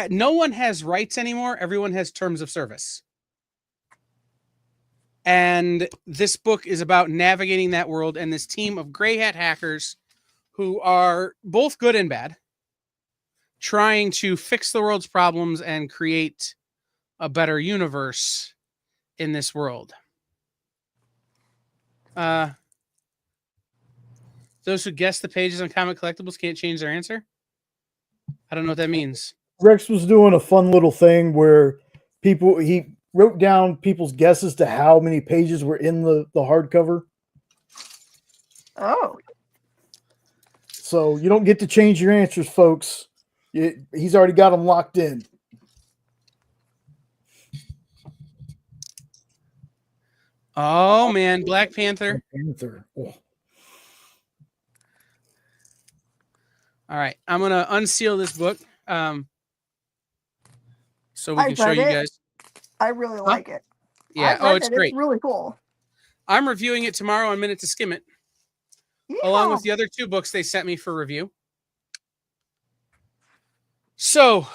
no one has rights anymore. Everyone has terms of service. And this book is about navigating that world and this team of gray hat hackers who are both good and bad, trying to fix the world's problems and create a better universe in this world. Those who guess the pages on Comic Collectibles can't change their answer. I don't know what that means. Rex was doing a fun little thing where he wrote down people's guesses to how many pages were in the hardcover. Oh. So you don't get to change your answers, folks. He's already got them locked in. Oh man, Black Panther. Black Panther. Oh. All right, I'm gonna unseal this book, so we can show read you it. guys. I really like it. Yeah. I read It's it. great. It's really cool. I'm reviewing it tomorrow on Minute to Skim It, along with the other 2 books they sent me for review. So,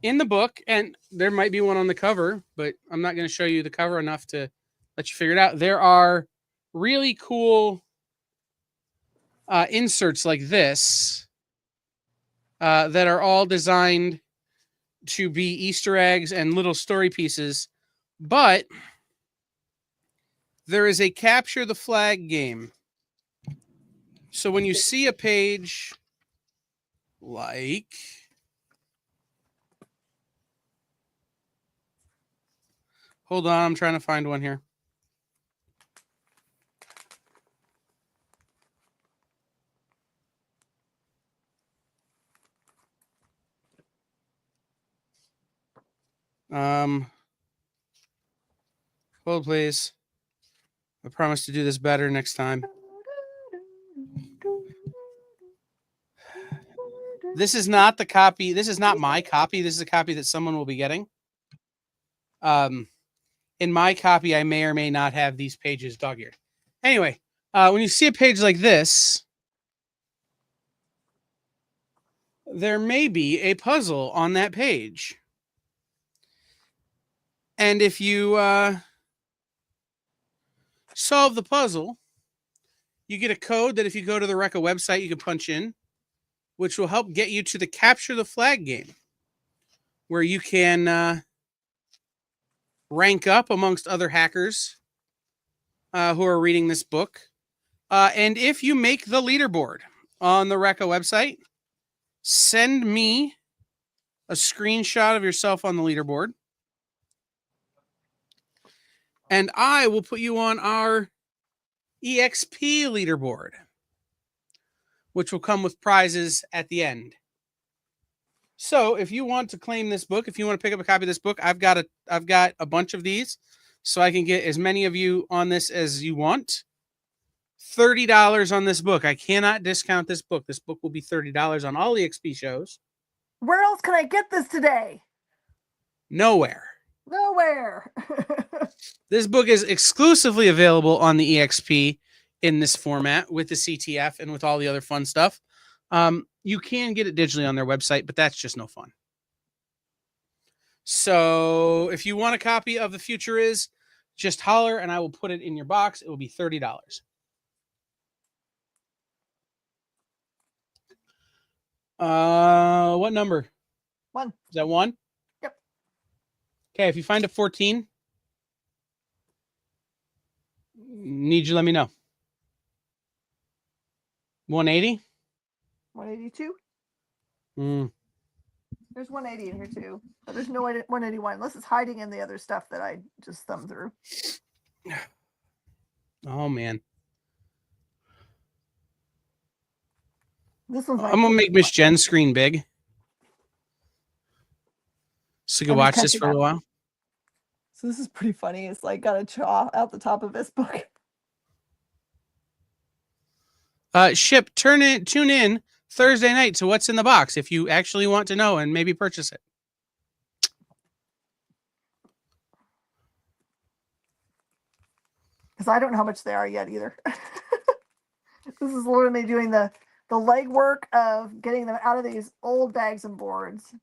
in the book, and there might be one on the cover, but I'm not going to show you the cover enough to let you figure it out. There are really cool inserts like this that are all designed to be Easter eggs and little story pieces, but there is a capture the flag game. So when you see a page like, hold on, I'm trying to find one here. Hold please. I promise to do this better next time. This is not the copy. This is not my copy. This is a copy that someone will be getting. In my copy, I may or may not have these pages dog-eared. Anyway, when you see a page like this, there may be a puzzle on that page. And if you solve the puzzle, you get a code that if you go to the Recca website, you can punch in, which will help get you to the Capture the Flag game, where you can rank up amongst other hackers who are reading this book. And if you make the leaderboard on the Recca website, send me a screenshot of yourself on the leaderboard, and I will put you on our EXP leaderboard, which will come with prizes at the end. So if you want to claim this book, if you want to pick up a copy of this book, I've got a bunch of these, so I can get as many of you on this as you want. $30 on this book. I cannot discount this book. This book will be $30 on all EXP shows. Where else can I get this today? Nowhere. This book is exclusively available on the EXP in this format with the CTF and with all the other fun stuff. You can get it digitally on their website, but that's just no fun. So if you want a copy of The Future Is, just holler and I will put it in your box. It will be $30. What number? 1. Is that 1? Yep. Okay, if you find a 14, need you to let me know. 180? 182? There's 180 in here too. But there's no 181 unless it's hiding in the other stuff that I just thumbed through. Oh man. This one's I'm gonna make Miss Jen's screen big, so you can watch this for a while. So this is pretty funny. It's like got a chaw out the top of this book. Tune in Thursday night to what's in the box if you actually want to know and maybe purchase it. Because I don't know how much they are yet either. This is literally doing the legwork of getting them out of these old bags and boards.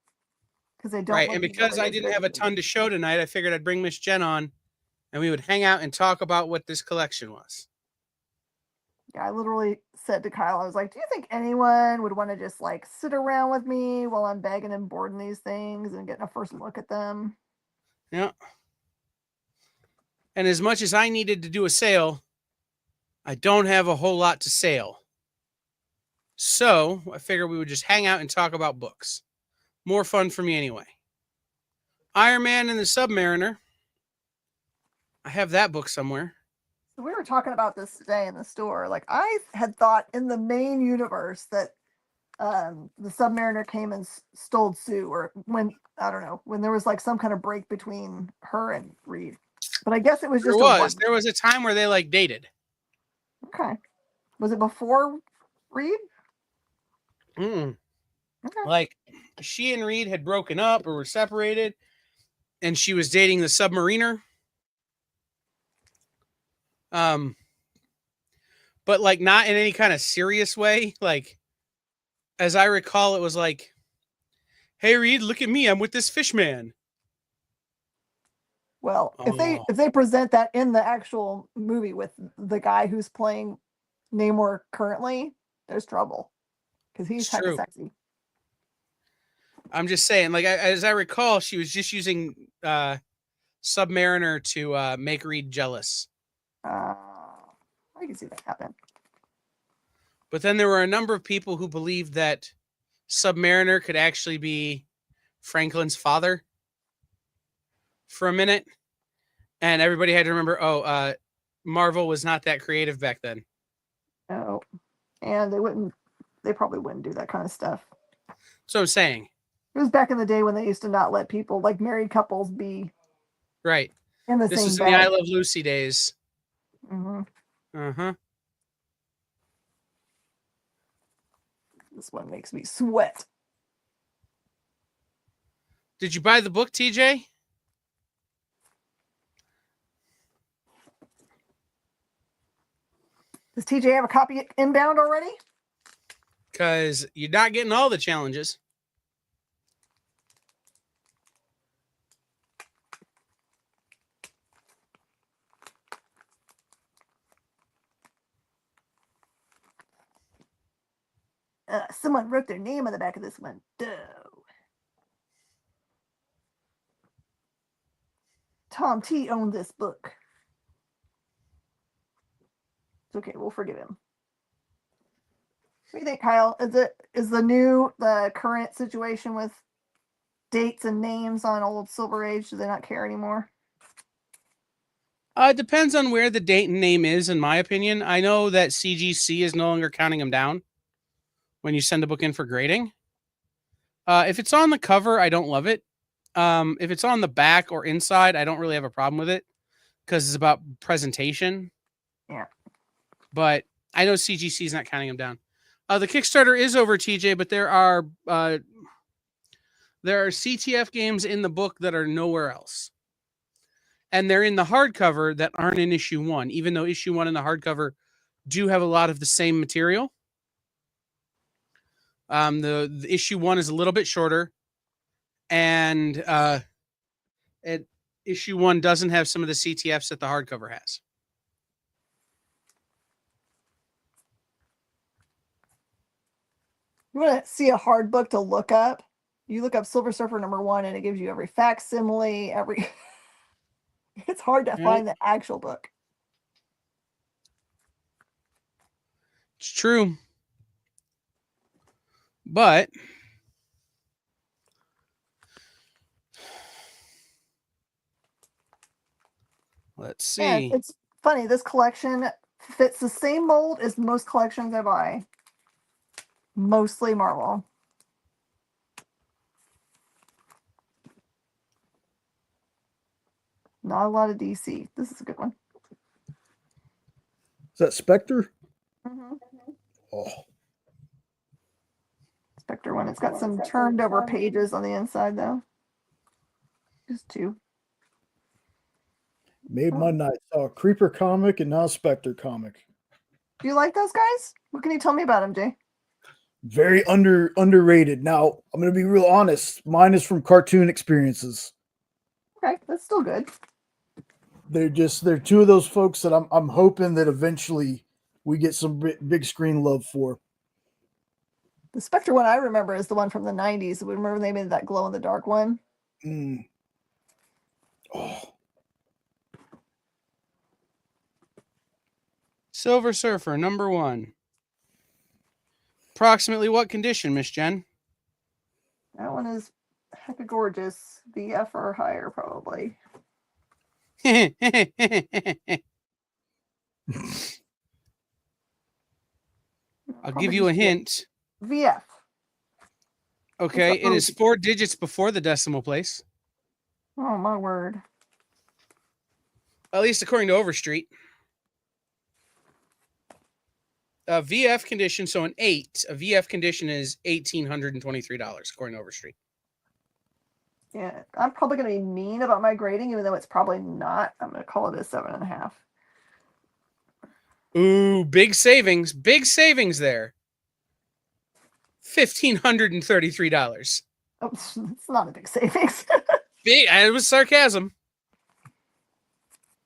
Because they don't. Right, and because I didn't have a ton to show tonight, I figured I'd bring Miss Jen on, and we would hang out and talk about what this collection was. Yeah, I literally said to Kyle, I was like, do you think anyone would want to just like sit around with me while I'm bagging and boarding these things and getting a first look at them? Yeah. And as much as I needed to do a sale, I don't have a whole lot to sale. So I figured we would just hang out and talk about books. More fun for me anyway. Iron Man and the Submariner. I have that book somewhere. So we were talking about this today in the store. Like I had thought in the main universe that the Submariner came and stole Sue, or when I don't know, when there was like some kind of break between her and Reed. But I guess it was just There was a time where they like dated. Okay. Was it before Reed? Mm. Okay. Like she and Reed had broken up or were separated, and she was dating the Submariner. But like not in any kind of serious way. Like, as I recall, it was like, "Hey Reed, look at me, I'm with this fish man." Well, if they present that in the actual movie with the guy who's playing Namor currently, there's trouble because he's kind of sexy. I'm just saying, like as I recall, she was just using Submariner to make Reed jealous. I can see that happen. But then there were a number of people who believed that Submariner could actually be Franklin's father for a minute. And everybody had to remember, Marvel was not that creative back then. Oh, and they probably wouldn't do that kind of stuff. So I'm saying. It was back in the day when they used to not let people, like married couples, be right in the this same was bed. in the I Love Lucy days. Mm-hmm. Uh-huh. This one makes me sweat. Did you buy the book, TJ? Does TJ have a copy inbound already? Because you're not getting all the challenges. Someone wrote their name on the back of this one. Duh. Tom T owned this book. It's okay, we'll forgive him. What do you think, Kyle? Is the current situation with dates and names on old Silver Age? Do they not care anymore? It depends on where the date and name is, in my opinion. I know that CGC is no longer counting them down when you send a book in for grading. If it's on the cover, I don't love it. If it's on the back or inside, I don't really have a problem with it because it's about presentation. Yeah. But I know CGC is not counting them down. The Kickstarter is over, TJ, but there are CTF games in the book that are nowhere else. And they're in the hardcover that aren't in issue 1, even though issue 1 and the hardcover do have a lot of the same material. The issue 1 is a little bit shorter, and issue 1 doesn't have some of the CTFs that the hardcover has. You want to see a hard book to look up? You look up Silver Surfer #1 and it gives you every facsimile, every... It's hard to find the actual book. It's true. But let's see. And it's funny, this collection fits the same mold as most collections I buy. Mostly Marvel. Not a lot of DC. This is a good one. Is that Spectre? Mm-hmm. Oh. Spectre one. It's got some turned over pages on the inside, though. Just 2. Made my night. Saw a Creeper comic and now a Spectre comic. Do you like those guys? What can you tell me about them, Jay? Very underrated. Now, I'm going to be real honest. Mine is from Cartoon Experiences. Okay, that's still good. They're 2 of those folks that I'm hoping that eventually we get some big screen love for. The Spectre one I remember is the one from the 90s. Remember when they made that glow in the dark one? Mm. Oh. Silver Surfer #1. Approximately what condition, Miss Jen? That one is hecka gorgeous. VF or higher, probably. I'll Probably give you a just get hint. VF. Okay, What's the it is 4 digits before the decimal place, Oh my word. at least according to Overstreet. A VF condition, so an 8. A VF condition is $1,823 according to Overstreet. Yeah, I'm probably going to be mean about my grading, even though it's probably not. I'm going to call it a 7.5. Ooh, big savings! Big savings there. $1,533. Oh, it's not a big savings. Big. It was sarcasm.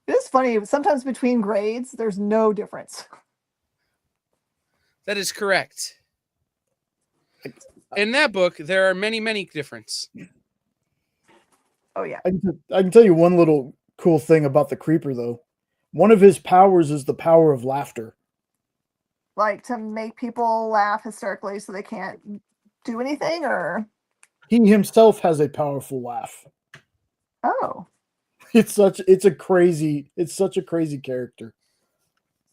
It's funny. Sometimes between grades, there's no difference. That is correct. In that book, there are many, many differences. Oh yeah. I can tell you one little cool thing about the Creeper, though. One of his powers is the power of laughter. Like to make people laugh hysterically so they can't do anything, or He himself has a powerful laugh. oh. It's such a crazy character.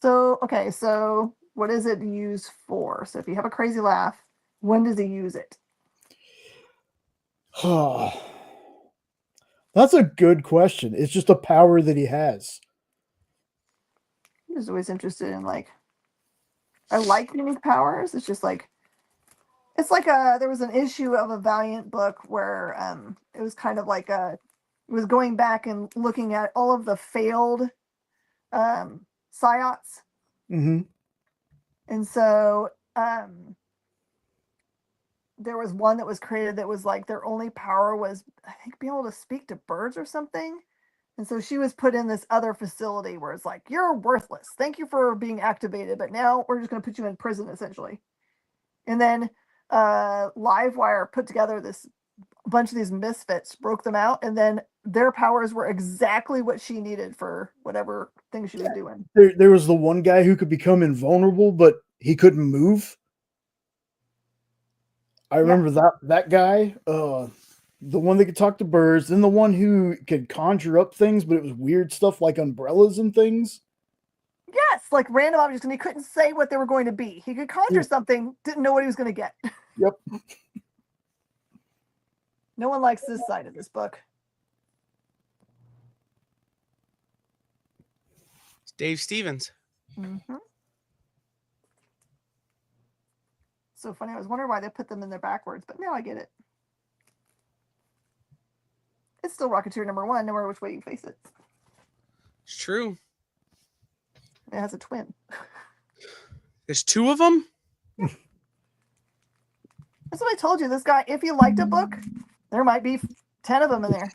So okay, so what is it used for? So if you have a crazy laugh, when does he use it? That's a good question. It's just a power that he has. I'm just always interested in like I like unique powers. It's just like it's like there was an issue of a Valiant book where it was kind of like it was going back and looking at all of the failed psyops. Mm-hmm. And so there was one that was created that was like their only power was I think being able to speak to birds or something. And so she was put in this other facility where it's like, you're worthless. Thank you for being activated, but now we're just going to put you in prison essentially. And then Livewire put together this bunch of these misfits, broke them out, and then their powers were exactly what she needed for whatever thing she was doing. There was the one guy who could become invulnerable, but he couldn't move. I remember that guy, the one that could talk to birds, then the one who could conjure up things, but it was weird stuff like umbrellas and things. Yes, like random objects, and he couldn't say what they were going to be. He could conjure something, didn't know what he was going to get. Yep. No one likes this side of this book. It's Dave Stevens. Mm-hmm. So funny. I was wondering why they put them in there backwards, but now I get it. It's still Rocketeer #1, no matter which way you face it. It's true. It has a twin. There's 2 of them? That's what I told you. This guy, if you liked a book, there might be 10 of them in there.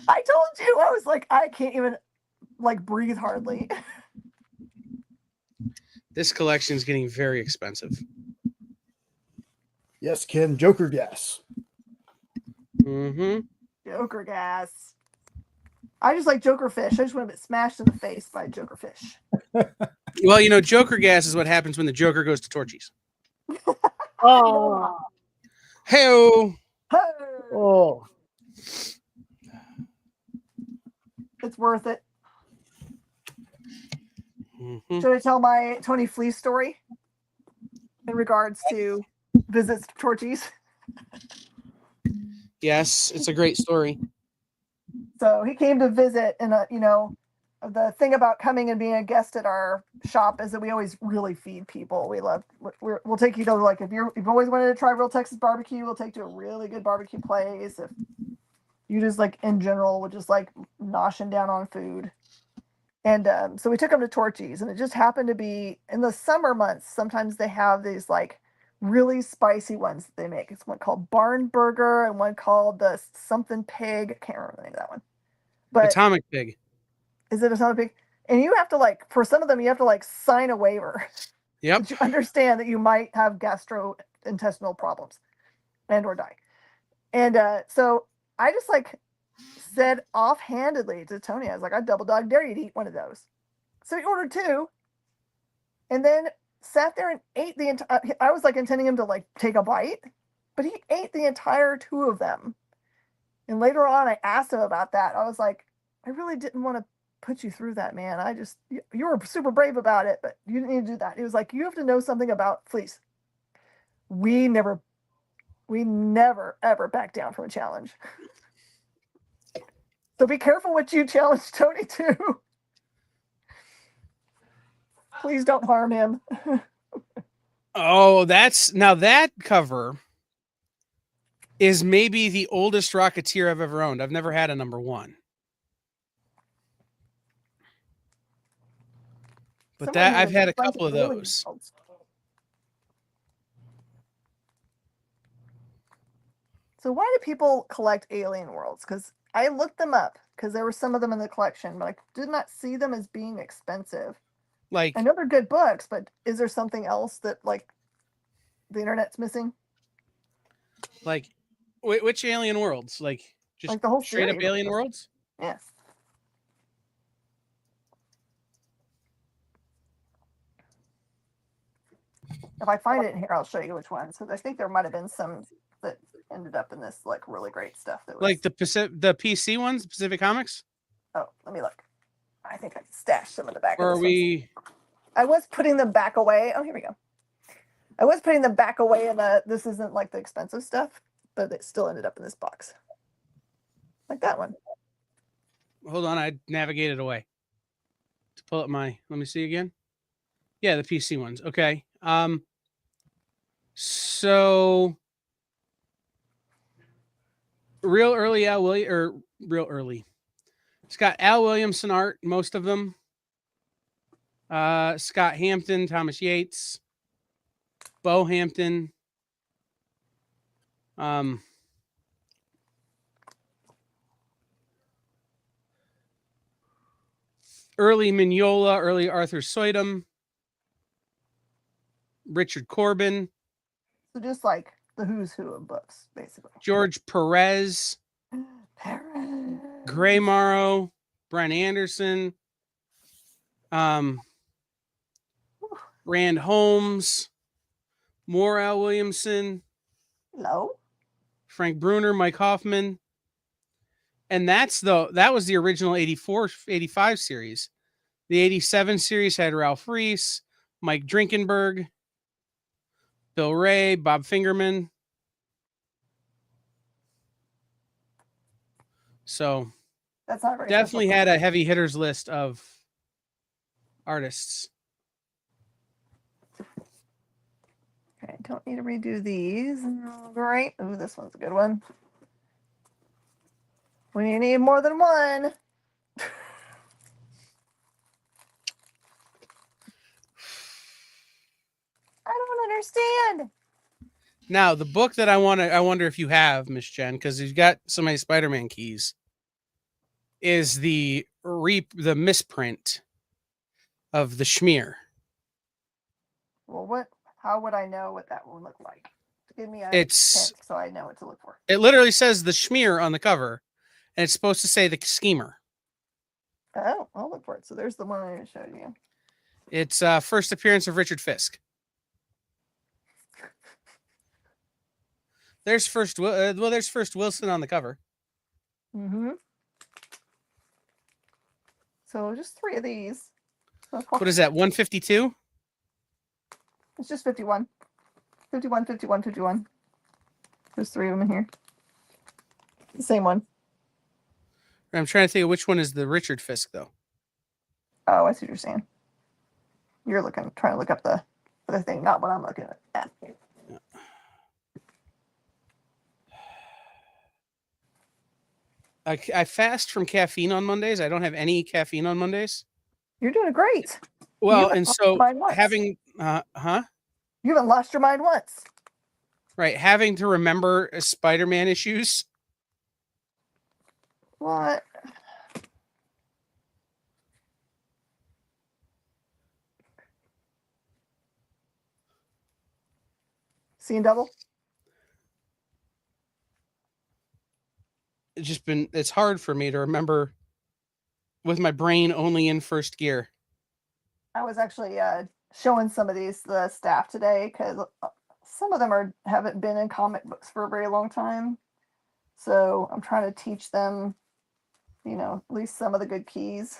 I told you. I was like, I can't even like breathe hardly. This collection is getting very expensive. Yes, Ken, Joker gas. Mm-hmm. Joker gas. I just like Joker fish. I just want to get smashed in the face by Joker fish. Well, you know, Joker gas is what happens when the Joker goes to Torchies. Oh. Hey-o. Oh. It's worth it. Mm-hmm. Should I tell my Tony Fleece story in regards to visits to Torchies? Yes, it's a great story. So he came to visit, and you know, the thing about coming and being a guest at our shop is that we always really feed people. We'll take you to, like, if you've always wanted to try real Texas barbecue, we'll take you to a really good barbecue place. If you just like in general would just like noshing down on food. And so we took them to Torchies, and it just happened to be in the summer months. Sometimes they have these like really spicy ones that they make. It's one called Barn Burger and one called the something pig. I can't remember the name of that one. But Atomic Pig. is it Atomic Pig? And you have to like, for some of them, you have to like sign a waiver. Yep. That you understand that you might have gastrointestinal problems and or die. And so I just like said offhandedly to Tony, I was like, I double dog dare you to eat one of those. So he ordered 2 and then sat there and ate the entire. I was like intending him to like take a bite, but he ate the entire 2 of them. And later on, I asked him about that. I was like, I really didn't want to put you through that, man. You were super brave about it, but you didn't need to do that. He was like, you have to know something about fleas. We never ever back down from a challenge. So be careful what you challenge Tony to. Please don't harm him. Oh, that cover is maybe the oldest Rocketeer I've ever owned. I've never had a number 1. But I've had a couple of those. So why do people collect Alien Worlds? Because I looked them up because there were some of them in the collection, but I did not see them as being expensive. Like, I know they're good books, but is there something else that like the internet's missing? Like, which Alien Worlds? Like, just like the whole straight up series. Alien Worlds? Yes. If I find it in here, I'll show you which ones. So I think there might have been some that ended up in this like really great stuff. That was like the PC ones, Pacific Comics. Oh, let me look. I think I stashed some in the back. Or of are this we? one. I was putting them back away. Oh, here we go. I was putting them back away, and this isn't like the expensive stuff, but it still ended up in this box, like that one. Hold on, I navigated away to pull up my. Let me see again. Yeah, the PC ones. Okay. So real early real early. It's got Al Williamson art, most of them. Scott Hampton, Thomas Yates, Bo Hampton. Early Mignola, early Arthur Soydam, Richard Corbin. So just like the who's who of books, basically. George Perez. Perez. Gray Morrow, Brent Anderson, Rand Holmes, more Al Williamson. Hello. Frank Bruner, Mike Hoffman. And that was the original 85 series. The 87 series had Ralph Reese, Mike Drinkenberg, Bill Ray, Bob Fingerman. So that's not very definitely had a heavy hitters list of artists. Okay, don't need to redo these. Great. Ooh, this one's a good one. We need more than one. I don't understand. Now, the book that I wonder if you have, Miss Jen, because you've got so many Spider-Man keys, is the misprint of the Schmear. Well, how would I know what that would look like? Give me a hint so I know what to look for. It literally says the Schmear on the cover, and it's supposed to say the schemer. Oh, I'll look for it. So there's the one I showed you. It's first appearance of Richard Fisk. There's first Wilson on the cover. Mm-hmm. So just 3 of these. What is that, 152? It's just 51. 51, 51, 51. There's 3 of them in here. The same one. I'm trying to think of which one is the Richard Fisk, though. Oh, I see what you're saying. You're trying to look up the other thing, not what I'm looking at. Yeah. I fast from caffeine on Mondays. I don't have any caffeine on Mondays. You're doing great. Well, and so having, You haven't lost your mind once. Right, having to remember Spider-Man issues. What? Seeing double? It's hard for me to remember with my brain only in first gear. I was actually showing some of these the staff today because some of them haven't been in comic books for a very long time. So I'm trying to teach them, at least some of the good keys.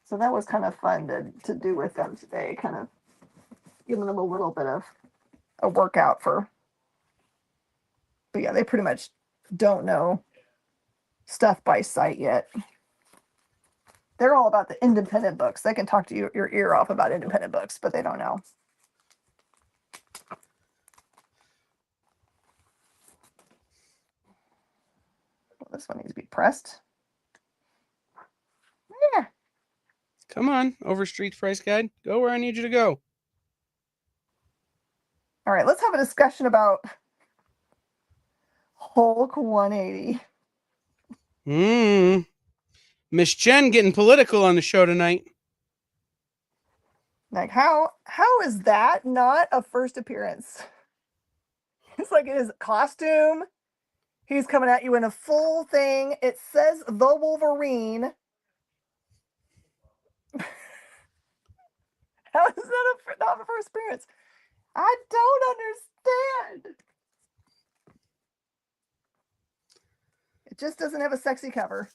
So that was kind of fun to do with them today, kind of giving them a little bit of a workout for. But yeah, they pretty much don't know stuff by sight yet. They're all about the independent books. They can talk to you your ear off about independent books, but they don't know. Well, this one needs to be pressed. Yeah. Come on, Overstreet's Price Guide. Go where I need you to go. All right, let's have a discussion about Hulk 180. Miss Jen getting political on the show tonight. Like how is that not a first appearance? It's like his costume. He's coming at you in a full thing. It says the Wolverine. How is that not a first appearance? I don't understand. It just doesn't have a sexy cover.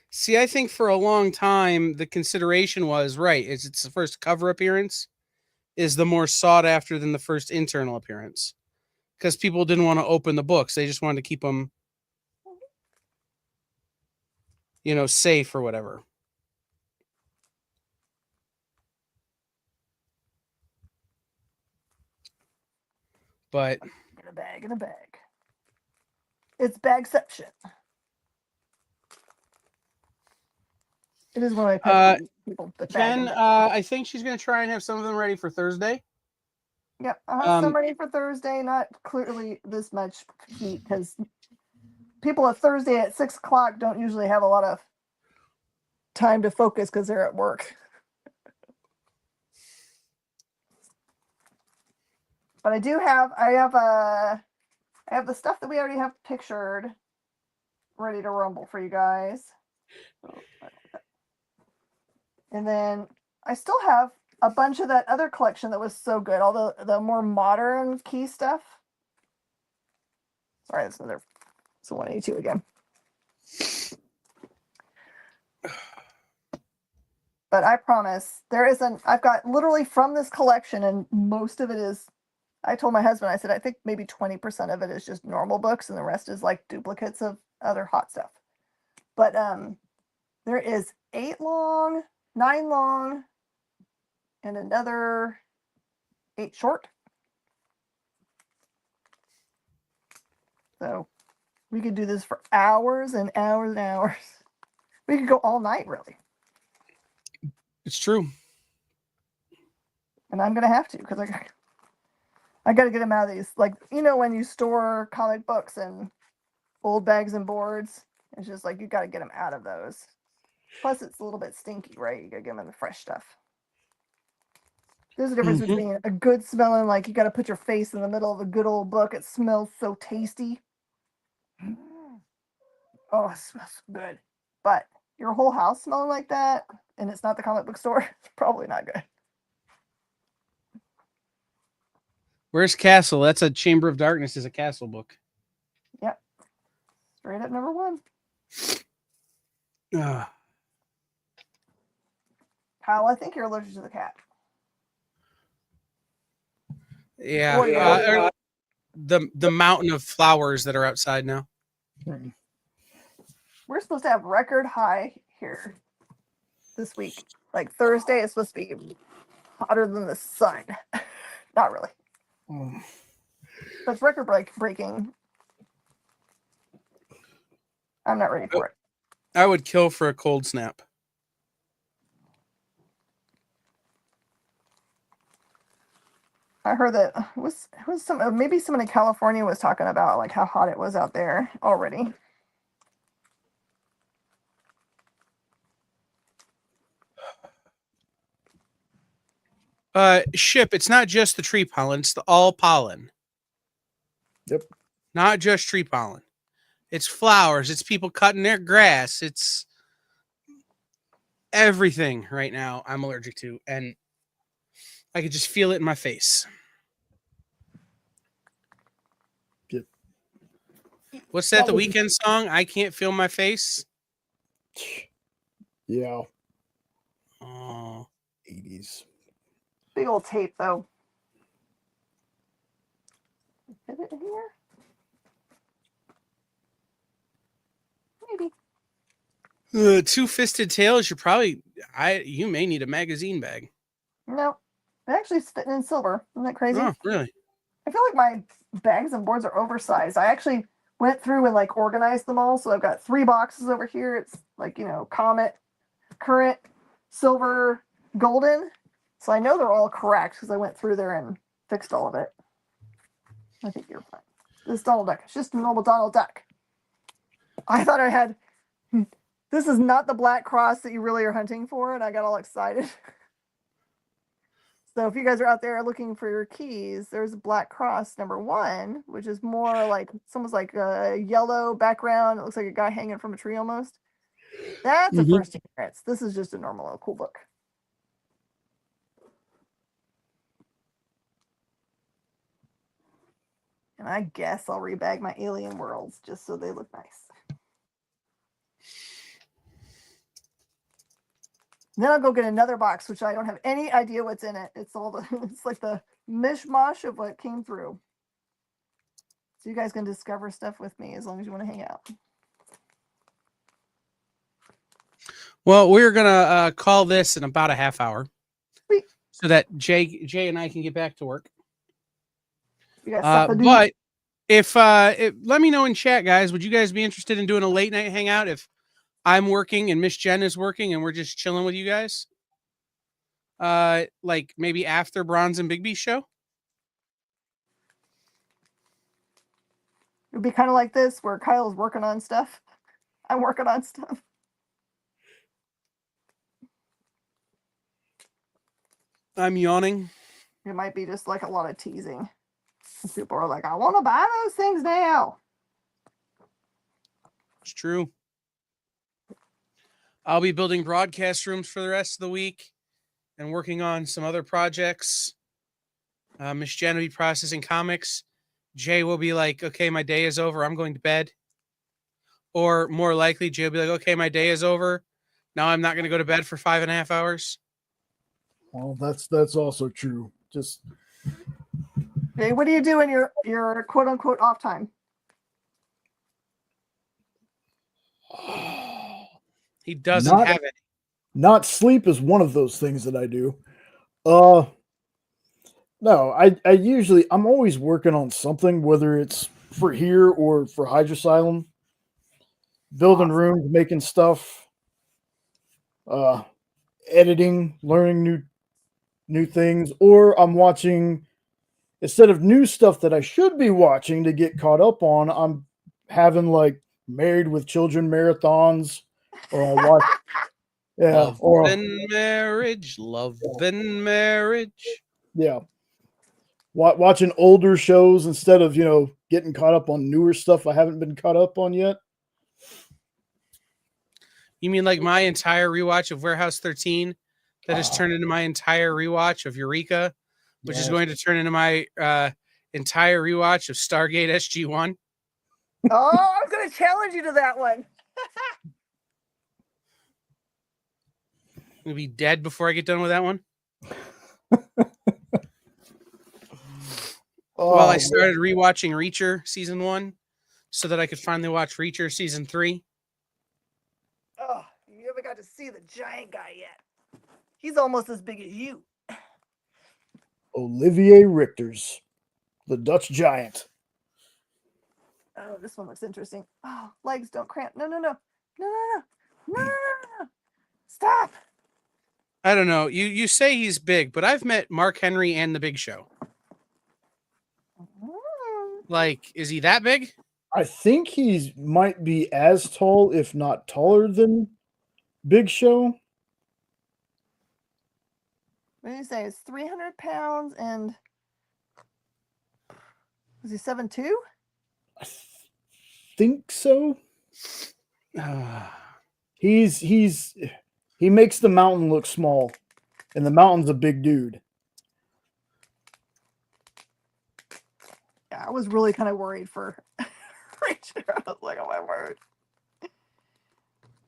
See, I think for a long time, the consideration was, right, it's the first cover appearance is the more sought after than the first internal appearance. Because people didn't want to open the books. They just wanted to keep them, safe or whatever. But In a bag. It's bagception. It is one of my pet peeves, people. Jen, I think she's going to try and have some of them ready for Thursday. Yep, I'll have some ready for Thursday. Not clearly this much heat because people at Thursday at 6 o'clock don't usually have a lot of time to focus because they're at work. But I have the stuff that we already have pictured ready to rumble for you guys. And then I still have a bunch of that other collection that was so good, all the more modern key stuff. Sorry, it's 182 again. But I promise I've got literally from this collection, and most of it is, I told my husband, I said, I think maybe 20% of it is just normal books and the rest is like duplicates of other hot stuff. But there is 8 long, 9 long, and another 8 short. So we could do this for hours and hours and hours. We could go all night, really. It's true. And I'm going to have to because I got to get them out of these. Like, when you store comic books and old bags and boards, it's just like you got to get them out of those. Plus, it's a little bit stinky, right? You got to get them in the fresh stuff. There's a difference between a good smelling, like you got to put your face in the middle of a good old book. It smells so tasty. Oh, it smells good. But your whole house smelling like that, and it's not the comic book store, it's probably not good. Where's Castle? That's a Chamber of Darkness is a Castle book. Yep. Straight up number 1. Kyle, I think you're allergic to the cat. Yeah. The mountain of flowers that are outside now. We're supposed to have record high here this week. Like Thursday is supposed to be hotter than the sun. Not really. But it's record breaking. I'm not ready for it. I would kill for a cold snap. I heard that maybe someone in California was talking about like how hot it was out there already. Ship, it's not just the tree pollen, it's all pollen. Yep. Not just tree pollen. It's flowers, it's people cutting their grass, it's everything right now I'm allergic to, and I could just feel it in my face. Yep. What's that? The Weekend song? I Can't Feel My Face. Yeah. Oh, 80s. Big old tape, though. Fit it here? Maybe. Two-fisted tails. You may need a magazine bag. No, it actually fit in silver. Isn't that crazy? Oh, really? I feel like my bags and boards are oversized. I actually went through and like organized them all. So I've got 3 boxes over here. It's like, Comet, Current, Silver, Golden. So I know they're all correct because I went through there and fixed all of it. I think you're fine. This is Donald Duck. It's just a normal Donald Duck. I thought I had. This is not the black cross that you really are hunting for, and I got all excited. So if you guys are out there looking for your keys, there's Black Cross #1, which is more like it's almost like a yellow background. It looks like a guy hanging from a tree almost. That's a first appearance. This is just a normal cool book. And I guess I'll rebag my Alien Worlds just so they look nice. Then I'll go get another box, which I don't have any idea what's in it. It's like the mishmash of what came through. So you guys can discover stuff with me as long as you want to hang out. Well, we're gonna call this in about a half hour, Sweet. So that Jay and I can get back to work. You got stuff to do? But if let me know in chat, guys. Would you guys be interested in doing a late night hangout if I'm working and Miss Jen is working and we're just chilling with you guys? Like maybe after Bronze and Bigby's show? It would be kind of like this, where Kyle's working on stuff. I'm working on stuff. I'm yawning. It might be just like a lot of teasing. People are like, I want to buy those things now. It's true. I'll be building broadcast rooms for the rest of the week and working on some other projects. Miss Jen will be processing comics. Jay will be like, okay, my day is over. I'm going to bed. Or more likely, Jay will be like, okay, my day is over. Now I'm not going to go to bed for 5.5 hours. Well, that's also true. Just Hey, what do you do in your quote unquote off time? He doesn't have it. Not sleep is one of those things that I do. No, I'm always working on something, whether it's for here or for Hydrosylum. Building rooms, making stuff, editing, learning new things, or I'm watching, instead of new stuff that I should be watching to get caught up on, I'm having like Married with Children marathons, or I watch Love and marriage. Yeah. Watching older shows instead of, getting caught up on newer stuff I haven't been caught up on yet. You mean like my entire rewatch of Warehouse 13 that has turned into my entire rewatch of Eureka, which is going to turn into my entire rewatch of Stargate SG-1? Oh, I was going to challenge you to that one. I'm going to be dead before I get done with that one. Well, I started rewatching Reacher season 1 so that I could finally watch Reacher season 3. Oh, you haven't got to see the giant guy yet. He's almost as big as you. Olivier Richters, the Dutch giant. Oh, this one looks interesting. Oh, legs don't cramp. No. Stop. I don't know. You say he's big, but I've met Mark Henry and The Big Show. Like, is he that big? I think he might be as tall, if not taller than Big Show. What did you say? It's 300 pounds and is he 7'2"? I think so. He makes the mountain look small, and the mountain's a big dude. Yeah, I was really kind of worried for picture. I was like, oh my word.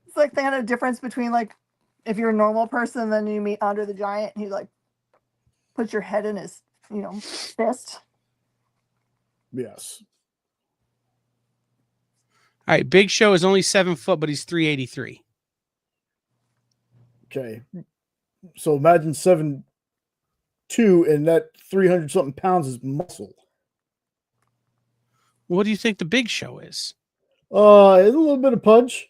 It's like they had a difference between like if you're a normal person, then you meet Andre the Giant, and he like puts your head in his, fist. Yes. All right, Big Show is only 7 foot, but he's 383. Okay. So imagine 7'2", and that 300 something pounds is muscle. What do you think the Big Show is? A little bit of punch.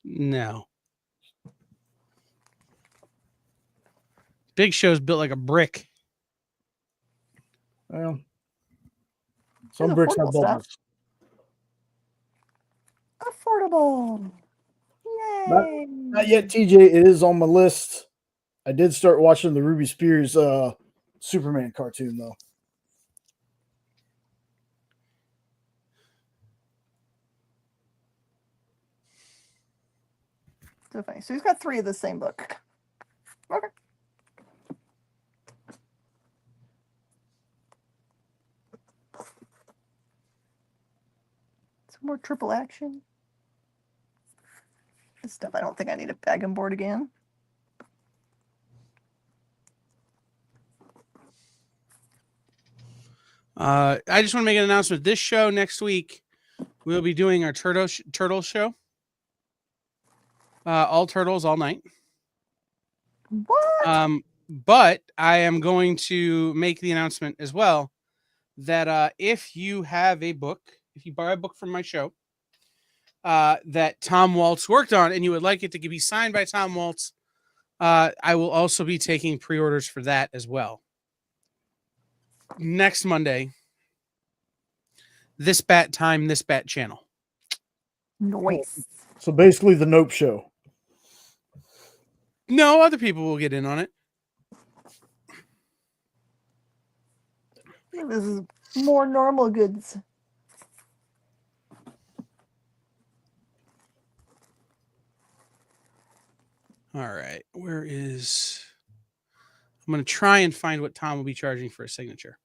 No. Big Show's built like a brick. Well, some There's bricks have affordable bubbles. stuff. Affordable. Yay. Not yet, TJ. It is on my list. I did start watching the Ruby Spears Superman cartoon, though. So funny. So he's got 3 of the same book. Okay. Some more triple action. This stuff I don't think I need a bag and board again. I just want to make an announcement. This show next week, we'll be doing our turtle show. All turtles all night. What? But I am going to make the announcement as well that if you have a book, if you buy a book from my show that Tom Waltz worked on and you would like it to be signed by Tom Waltz, I will also be taking pre-orders for that as well. Next Monday, this bat time, this bat channel. Nice. So basically the Nope Show. No, other people will get in on it. This is more normal goods. All right. Where is... I'm going to try and find what Tom will be charging for a signature.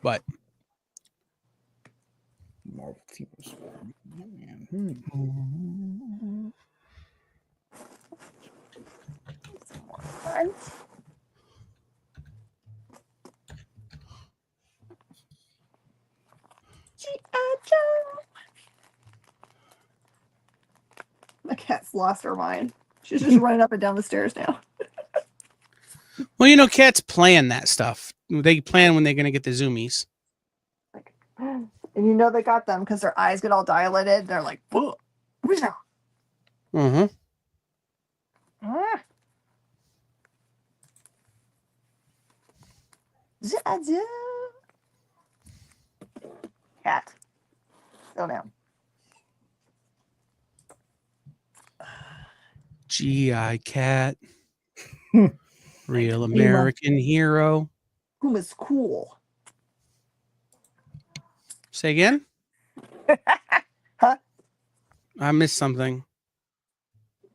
But... My cat's lost her mind. She's just running up and down the stairs now. Well, you know, cats plan that stuff. They plan when they're going to get the zoomies. And you know they got them because their eyes get all dilated. They're like, whoa. Mm-hmm. Ah. Cat. Go down. G.I. Cat. Real American hero. Whom is cool. Say again? Huh? I missed something.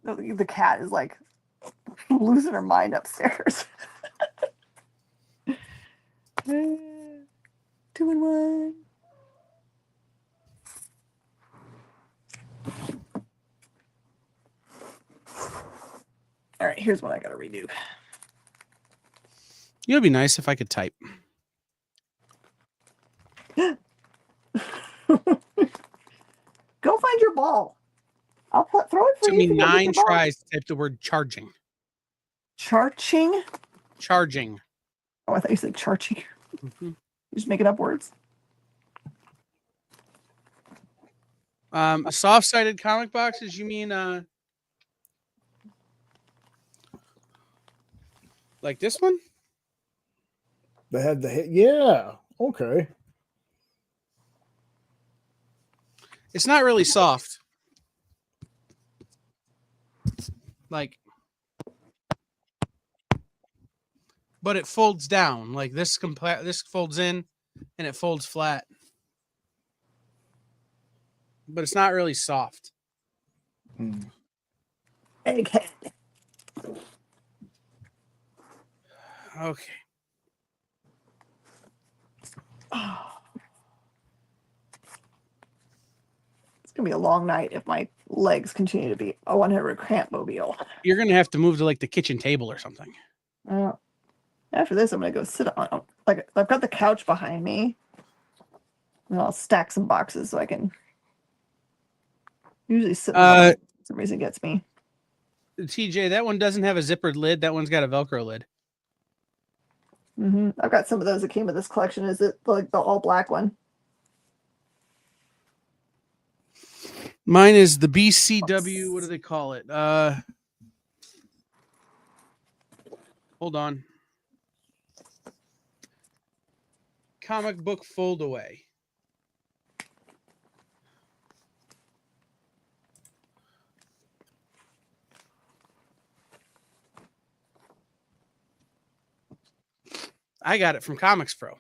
The cat is like losing her mind upstairs. 2 and 1. All right, here's what I gotta redo. It would be nice if I could type. Go find your ball. I'll throw it for Took you. me to go get 9 your ball. tries to type the word charging. Charging? Charging. Oh, I thought you said charging. Mm-hmm. You're just making up words. Soft-sided comic boxes, you mean like this one? They had the hit. Yeah. Okay. It's not really soft. Like, but it folds down. Like this folds in and it folds flat. But it's not really soft. Egghead. Okay. It's gonna be a long night if my legs continue to be a 100 cramp mobile. You're gonna have to move to like the kitchen table or something. After this, I'm gonna go sit on. Like I've got the couch behind me, and I'll stack some boxes so I can usually sit. For some reason gets me. TJ, that one doesn't have a zippered lid. That one's got a Velcro lid. I've got some of those that came with this collection. Is it like the all black one? Mine is the BCW. What do they call it? Hold on. Comic book fold away. I got it from Comics Pro.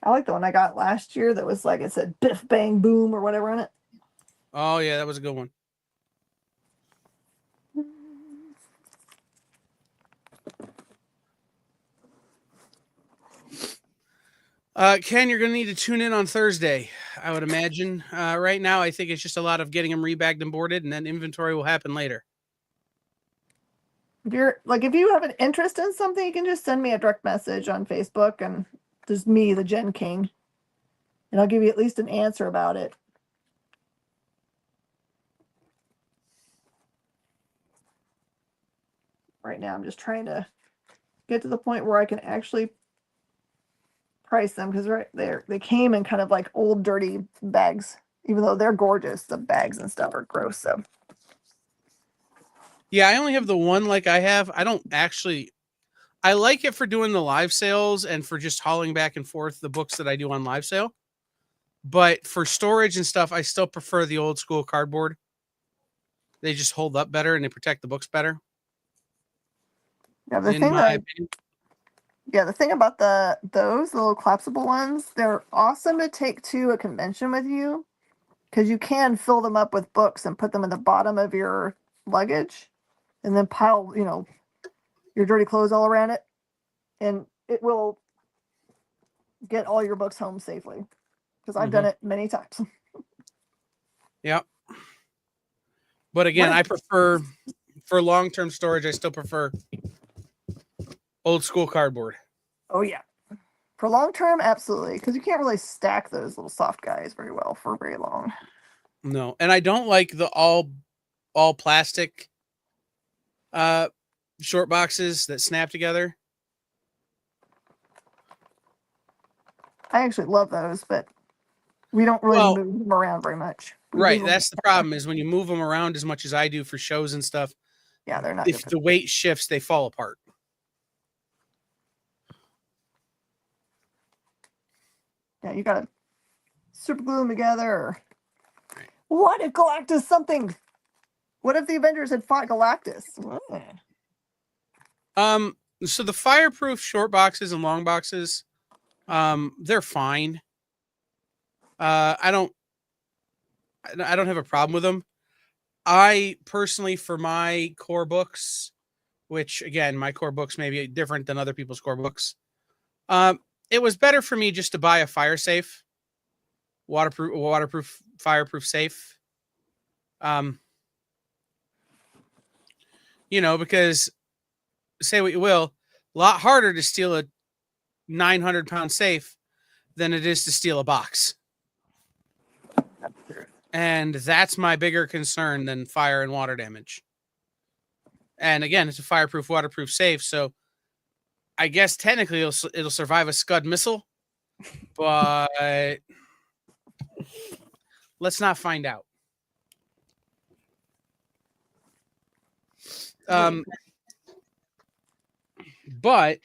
I like the one I got last year that was like it said Biff Bang Boom or whatever on it. Oh yeah, that was a good one. Ken, you're going to need to tune in on Thursday, I would imagine. Right now, I think it's just a lot of getting them rebagged and boarded, and then inventory will happen later. If you have an interest in something, you can just send me a direct message on Facebook, and there's me, the Gen King, and I'll give you at least an answer about it. Right now, I'm just trying to get to the point where I can actually price them, because right there they came in kind of like old dirty bags. Even though they're gorgeous, the bags and stuff are gross. So yeah, I only have the one like I have. I don't actually, I like it for doing the live sales and for just hauling back and forth the books that I do on live sale. But for storage and stuff, I still prefer the old school cardboard. They just hold up better and they protect the books better. Yeah, the thing about those little collapsible ones, they're awesome to take to a convention with you, because you can fill them up with books and put them in the bottom of your luggage, and then pile your dirty clothes all around it, and it will get all your books home safely. Because I've done it many times. Yeah. But again, I prefer, for long-term storage, I still prefer old school cardboard. Oh yeah. For long term, absolutely. Because you can't really stack those little soft guys very well for very long. No. And I don't like the all plastic short boxes that snap together. I actually love those, but we don't really move them around very much. Right. That's the problem, is when you move them around as much as I do for shows and stuff. Yeah, they're not. If the weight shifts, they fall apart. Yeah, you gotta super glue them together. What if Galactus something? What if the Avengers had fought Galactus? So the fireproof short boxes and long boxes, they're fine. I don't have a problem with them. I personally, for my core books, which again, my core books may be different than other people's core books. It was better for me just to buy a fire safe, waterproof, fireproof safe. Because say what you will, a lot harder to steal a 900-pound safe than it is to steal a box. And that's my bigger concern than fire and water damage. And again, it's a fireproof, waterproof safe, so I guess technically it'll survive a Scud missile, but let's not find out. But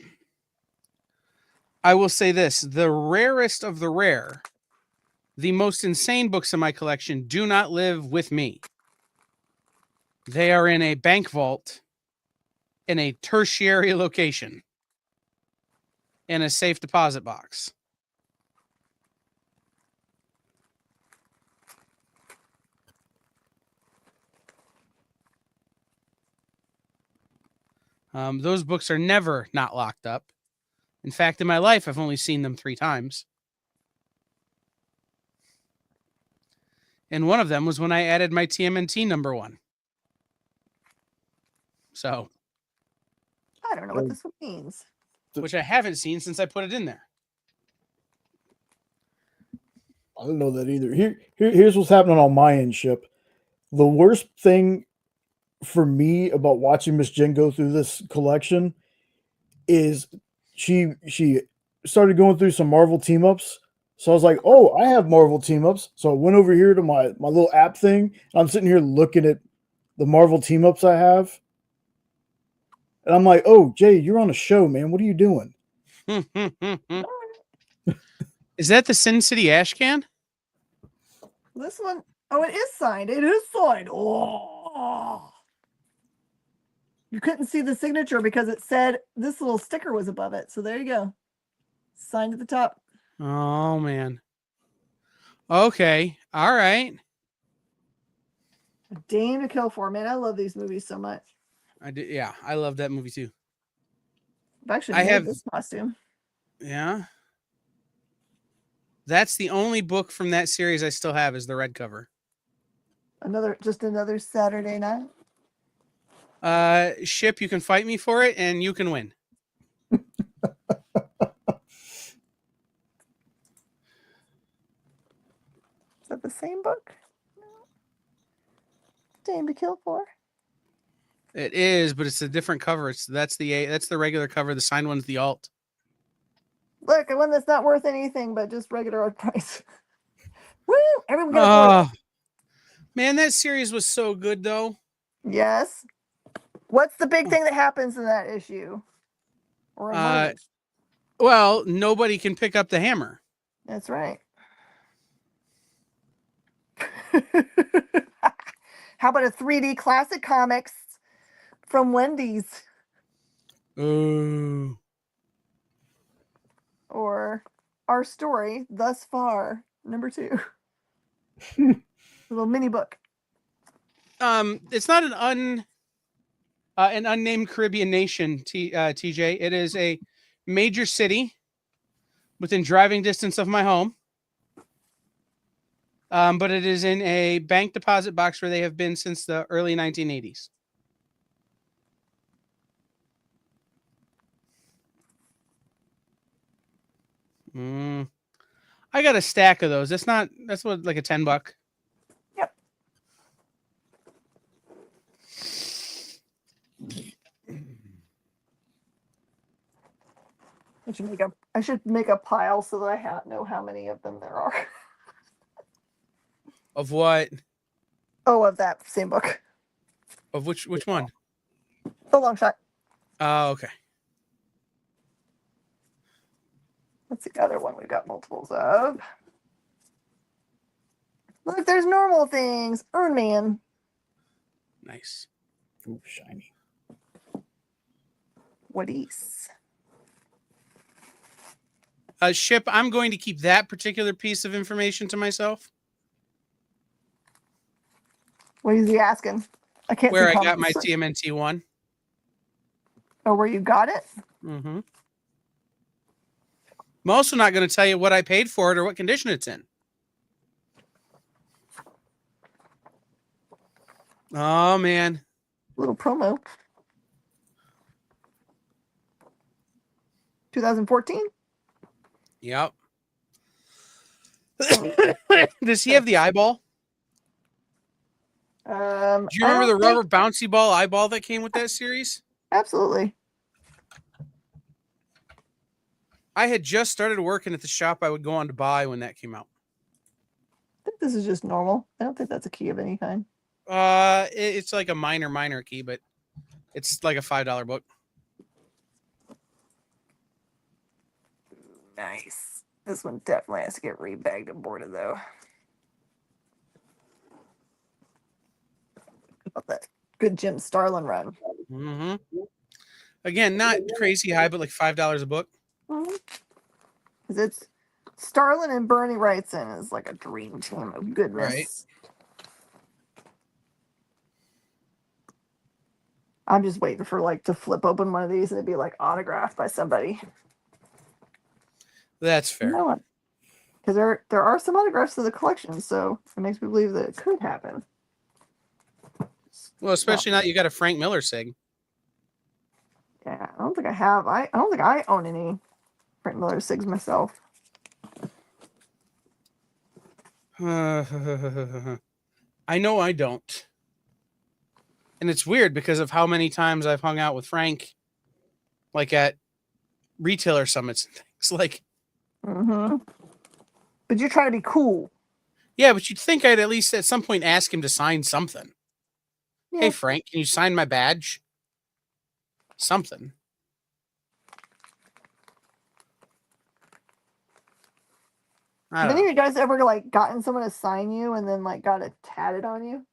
I will say this, the rarest of the rare, the most insane books in my collection do not live with me. They are in a bank vault in a tertiary location in a safe deposit box. Those books are never not locked up. In fact, in my life, I've only seen them 3 times. And one of them was when I added my TMNT #1. So, I don't know what this one means. which I haven't seen since I put it in there. I don't know that either. Here's what's happening on my end, Ship. The worst thing for me about watching Miss Jen go through this collection is she started going through some Marvel team ups. So I was like, oh, I have Marvel team ups. So I went over here to my little app thing. And I'm sitting here looking at the Marvel team ups I have. And I'm like, oh, Jay, you're on a show, man. What are you doing? Is that the Sin City Ash Can? This one, oh, it is signed. It is signed. Oh. You couldn't see the signature because it said this little sticker was above it. So there you go. Signed at the top. Oh, man. Okay. All right. A Dame to Kill For. Man, I love these movies so much. I did. Yeah, I love that movie too. I've actually I made have- this costume. Yeah. That's the only book from that series I still have is the red cover. Just another Saturday night. Ship, you can fight me for it and you can win. Is that the same book? No. Dame to Kill For. It is, but it's a different cover. That's the regular cover. The signed one's the alt. Look, one that's not worth anything, but just regular old price. Woo! Everyone get a man, that series was so good though. Yes. What's the big thing that happens in that issue? Or in one of those? Well, nobody can pick up the hammer. That's right. How about a 3D classic comics from Wendy's? Ooh. Or Our Story Thus Far, #2. A little mini book. It's not an unnamed Caribbean nation, TJ. It is a major city within driving distance of my home. But it is in a bank deposit box where they have been since the early 1980s. I got a stack of those. That's what, like a $10. Yep. I should make a pile so that I know how many of them there are. Of what? Oh, of that same book. Of which one? The Long Shot. Oh, okay. What's the other one we've got multiples of? Look, there's normal things. Iron Man. Nice. Ooh, shiny. What is? Ship, I'm going to keep that particular piece of information to myself. What is he asking? I can't Where see I got my comments. TMNT one. Oh, where you got it? Mm-hmm. I'm also not going to tell you what I paid for it or what condition it's in. Oh, man. Little promo. 2014? Yep. Does he have the eyeball? Do you remember the rubber bouncy ball eyeball that came with that series? Absolutely. I had just started working at the shop I would go on to buy when that came out. I think this is just normal. I don't think that's a key of any kind. It's like a minor key, but it's like a $5 book. Nice. This one definitely has to get rebagged and boarded, though. About that good Jim Starlin run. Mm-hmm. Again, not crazy high, but like $5 a book. Because it's Starlin and Bernie Wrightson is like a dream team of goodness. Right. I'm just waiting for like to flip open one of these and it'd be like autographed by somebody. That's fair. No, because there are some autographs in the collection, so it makes me believe that it could happen. Well, especially now that you got a Frank Miller sig. Yeah, I don't think I have. I don't think I own any Frank Miller SIGs myself. I know I don't. And it's weird because of how many times I've hung out with Frank, like at retailer summits and things. Like, But you're trying to be cool. yeah, but you'd think I'd at least at some point ask him to sign something. Yeah. Hey, Frank, can you sign my badge? Something. Have any of you guys ever like gotten someone to sign you and then like got it tatted on you?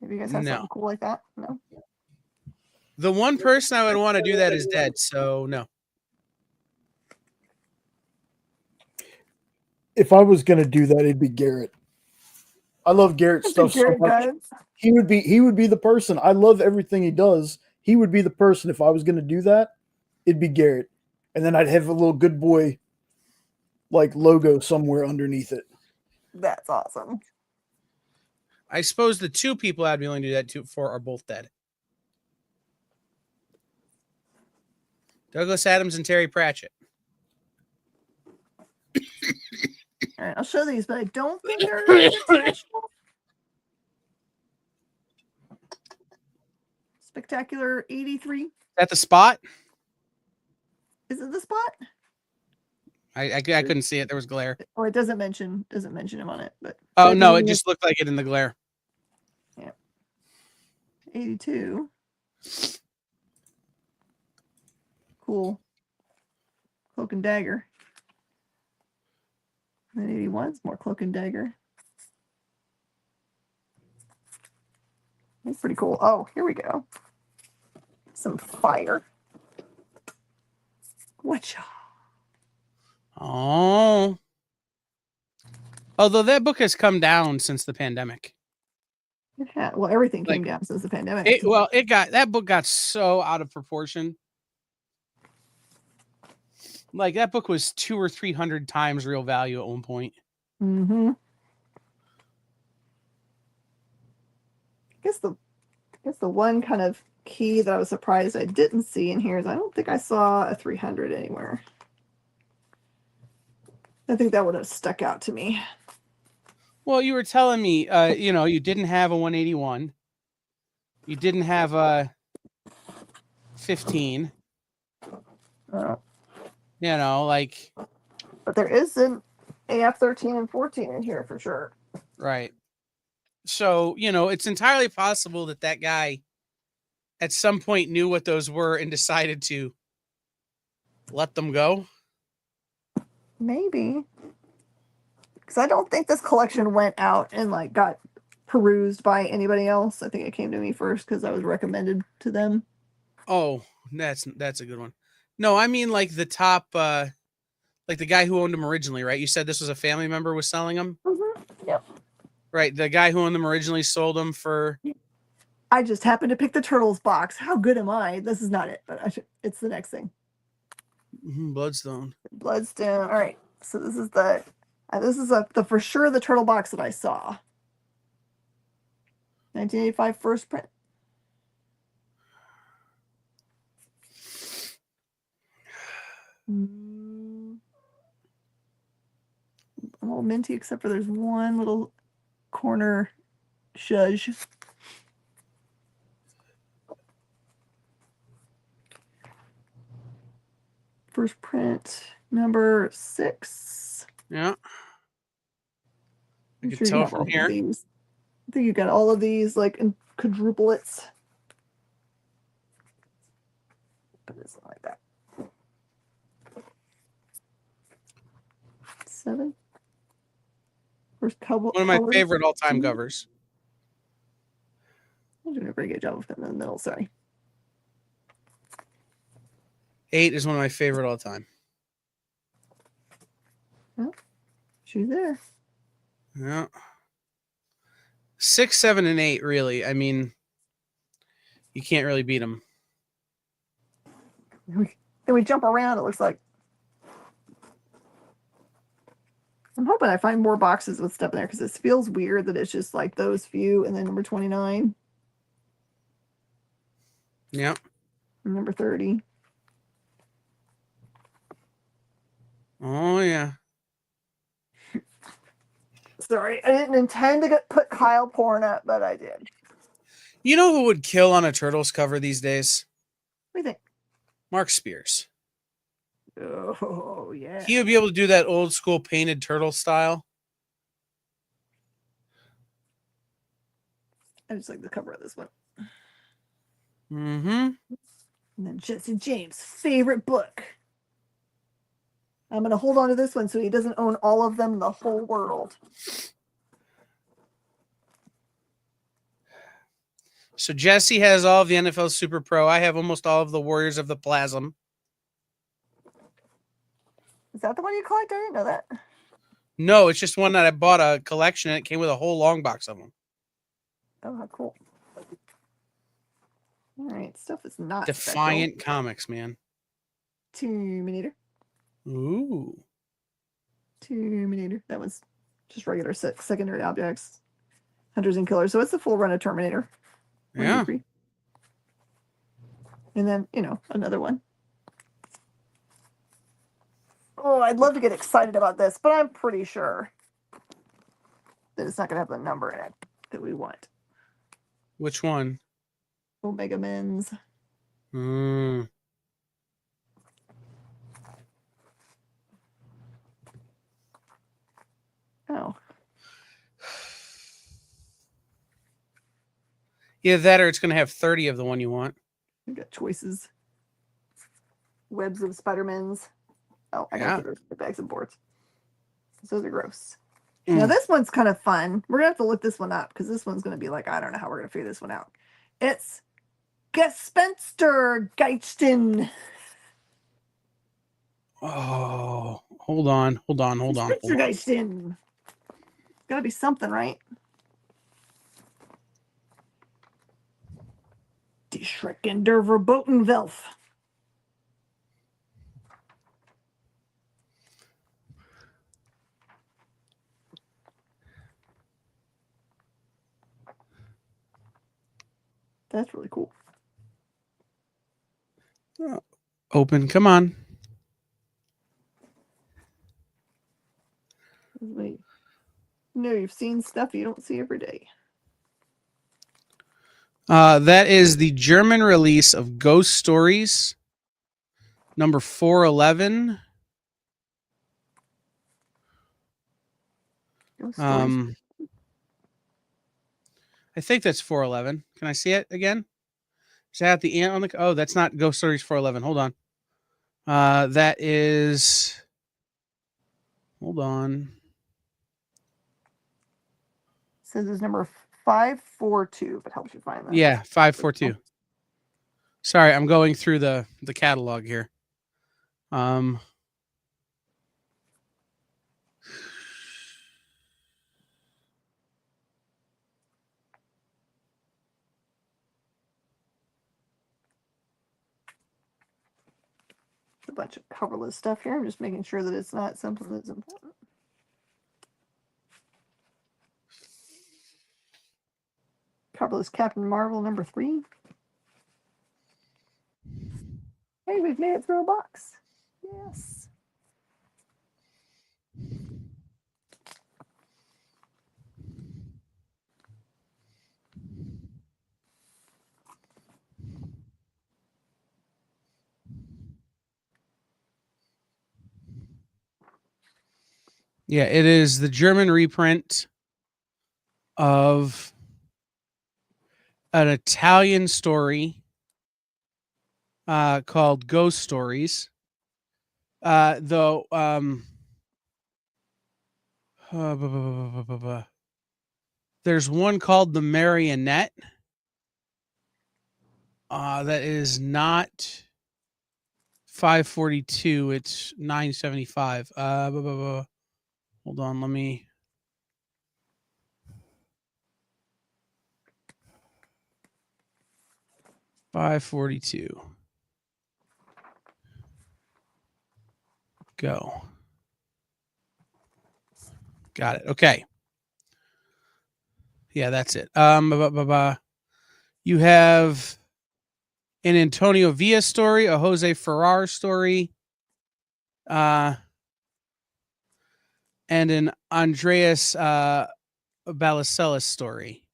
Have you guys had something cool like that? No. The one person I would want to do that is dead, so no. If I was gonna do that, it'd be Garrett. I love Garrett's stuff so much. He would be the person. I love everything he does. He would be the person if I was gonna do that. It'd be Garrett, and then I'd have a little good boy like logo somewhere underneath it. That's awesome. I suppose the two people I'd be willing to do that for are both dead. Douglas Adams and Terry Pratchett. All right, I'll show these, but I don't think they're international. Spectacular 83. Is that the spot? Is it the spot? I couldn't see it. There was glare. Oh, it doesn't mention him on it, but oh no, it just looked like it in the glare. Yeah. 82. Cool. Cloak and Dagger. And then 81 is more Cloak and Dagger. That's pretty cool. Oh, here we go. Some fire. Whatcha? Oh. Although that book has come down since the pandemic. Yeah, well, everything came down since the pandemic. That book got so out of proportion. Like that book was 200 or 300 times real value at one point. I guess the one kind of key that I was surprised I didn't see in here is I don't think I saw a 300 anywhere. I think that would have stuck out to me. Well, you were telling me, you didn't have a 181. You didn't have a 15. But there is an AF 13 and 14 in here for sure. Right. So, it's entirely possible that guy at some point knew what those were and decided to let them go. Maybe. Because I don't think this collection went out and like got perused by anybody else. I think it came to me first because I was recommended to them. Oh, that's a good one. No, I mean like the top, like the guy who owned them originally, right? You said this was a family member was selling them? Yep. Right. The guy who owned them originally sold them for... I just happened to pick the Turtles box. How good am I? This is not it, but it's the next thing. Bloodstone. Bloodstone. All right. So this is the for sure the turtle box that I saw. 1985 first print. All minty except for there's one little corner shudge. First print number 6. Yeah. I can tell from here. I think you got all of these like in quadruplets. But it's not like that. 7. First couple. One of my favorite all-time covers. I'm doing a pretty good job of them in the middle. Sorry. 8 is one of my favorite all time. Well, she's there. Yeah. 6, 7, and 8, really. I mean, You can't really beat them. Then we jump around, it looks like. I'm hoping I find more boxes with stuff in there because it feels weird that it's just like those few and then number 29. Yeah. And number 30. Oh, yeah. Sorry, I didn't intend to put Kyle porn up, but I did. You know who would kill on a Turtles cover these days? What do you think? Mark Spears. Oh, yeah. He would be able to do that old school painted turtle style. I just like the cover of this one. Mm-hmm. And then Jesse James' favorite book. I'm going to hold on to this one so he doesn't own all of them in the whole world. So Jesse has all of the NFL Super Pro. I have almost all of the Warriors of the Plasm. Is that the one you collect? I didn't know that. No, it's just one that I bought a collection and it came with a whole long box of them. Oh, how cool. All right, stuff is not Defiant special. Comics, man. Terminator. Ooh. Terminator. That was just regular secondary objects. Hunters and Killers. So it's the full run of Terminator. Yeah. And then, you know, another one. Oh, I'd love to get excited about this, but I'm pretty sure that it's not going to have the number in it that we want. Which one? Omega Men's. Mm. Oh. Either that or it's going to have 30 of the one you want. We've got choices. Webs of Spider-Mans. Oh, I got the bags of boards. Those are gross. Now, this one's kind of fun. We're going to have to look this one up because this one's going to be like, I don't know how we're going to figure this one out. It's Gespenster Geisten. Oh, hold on. Gespenster Geisten. It's got to be something, right? Die Schrecken der Verboten Welt. That's really cool. Open, come on. Wait. No, you've seen stuff you don't see every day. That is the German release of Ghost Stories, number 411. I think that's 411. Can I see it again? Is that the ant on the? Oh, that's not Ghost Stories 411. Hold on. That is. Hold on. It says it's number 542, if it helps you find that. Yeah, 542. Sorry, I'm going through the catalog here. A bunch of coverless stuff here. I'm just making sure that it's not something that's important. Coverless Captain Marvel number 3. Hey, we've made it through a box. Yes. Yeah, it is the German reprint of an Italian story called Ghost Stories. Though there's one called The Marionette. That is not 542. It's 975. Hold on, let me. 542. Go. Got it. Okay. Yeah, that's it. You have an Antonio Villa story, a Jose Ferrar story, and an Andreas Balacelis story.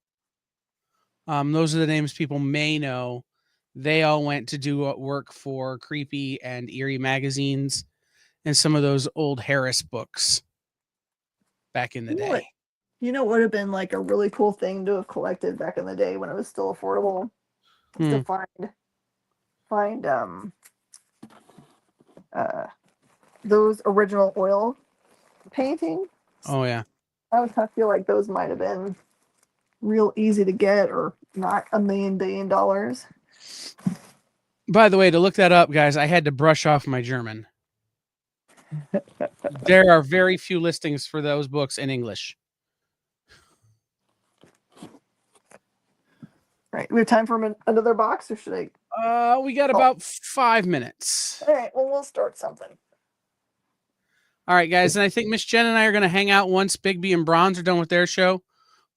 Those are the names people may know. They all went to do work for Creepy and Eerie magazines and some of those old Harris books back in the day. You know what would have been like a really cool thing to have collected back in the day when it was still affordable? To find those original oil paintings. Oh yeah. I would feel like those might have been real easy to get or not $1 billion. By the way, to look that up, guys, I had to brush off my German. There are very few listings for those books in English. Right. We have time for another box, or should I? We got about 5 minutes. All right. Well, we'll start something. All right, guys. And I think Miss Jen and I are going to hang out once Bigby and Bronze are done with their show.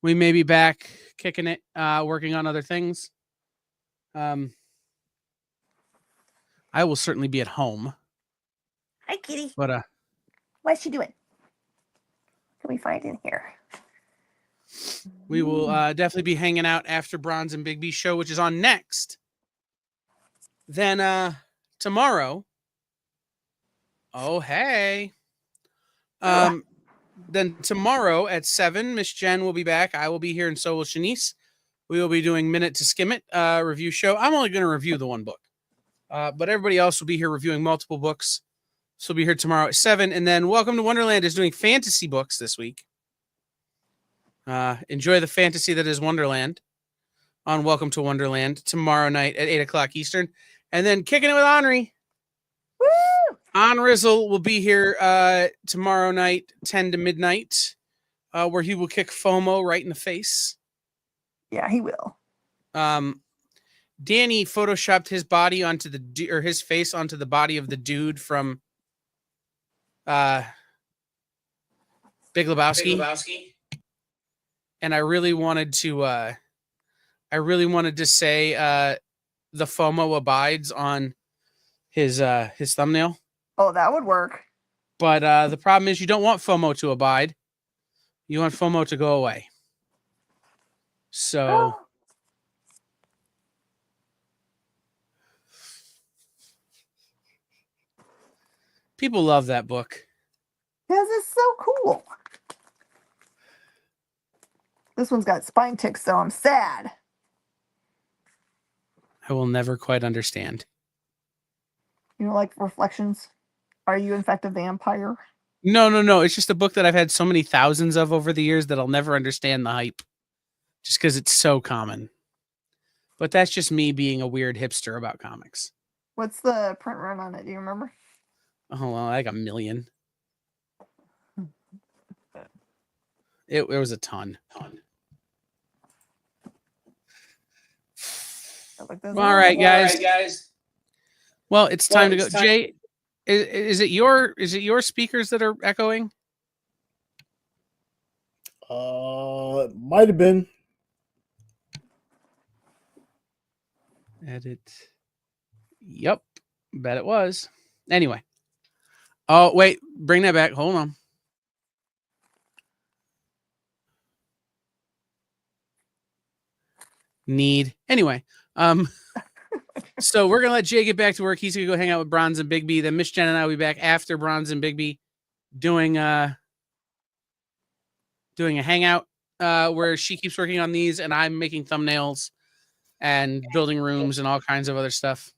We may be back kicking it, working on other things. I will certainly be at home. Hi, kitty. But What's she doing? Can we find in here? We will definitely be hanging out after Bronze and Bigby's show, which is on next. Then tomorrow. Oh, hey. Then tomorrow at 7, Miss Jen will be back. I will be here, and so will Shanice. We will be doing Minute to Skim It review show. I'm only going to review the one book. But everybody else will be here reviewing multiple books. So we'll be here tomorrow at 7. And then Welcome to Wonderland is doing fantasy books this week. Enjoy the fantasy that is Wonderland on Welcome to Wonderland tomorrow night at 8 o'clock Eastern. And then Kicking It with Henri. Woo! On Rizzle will be here tomorrow night, 10 to midnight, where he will kick FOMO right in the face. Yeah, he will. Danny photoshopped his body onto his face onto the body of the dude from Big Lebowski. And I really wanted to say the FOMO abides on his thumbnail. Oh, that would work. But the problem is you don't want FOMO to abide. You want FOMO to go away. So people love that book. Because it's so cool. This one's got spine ticks, so I'm sad. I will never quite understand. You know, like Reflections? Are you in fact a vampire? No. It's just a book that I've had so many thousands of over the years that I'll never understand the hype. Just because it's so common. But that's just me being a weird hipster about comics. What's the print run on it? Do you remember? Oh, well, like 1 million. It was a ton. All right, guys. Well, it's time to go. Jay, is it your speakers that are echoing? It might have been. Edit. Yep. Bet it was. Anyway. Oh, wait. Bring that back. Hold on. Anyway. So we're going to let Jay get back to work. He's going to go hang out with Bronze and Bigby. Then Miss Jen and I will be back after Bronze and Bigby doing a hangout where she keeps working on these and I'm making thumbnails and building rooms and all kinds of other stuff.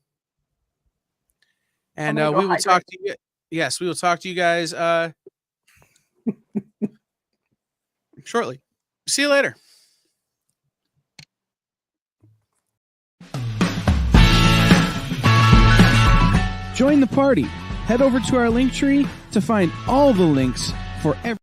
And we will talk to you. Yes, we will talk to you guys shortly. See you later. Join the party. Head over to our link tree to find all the links for every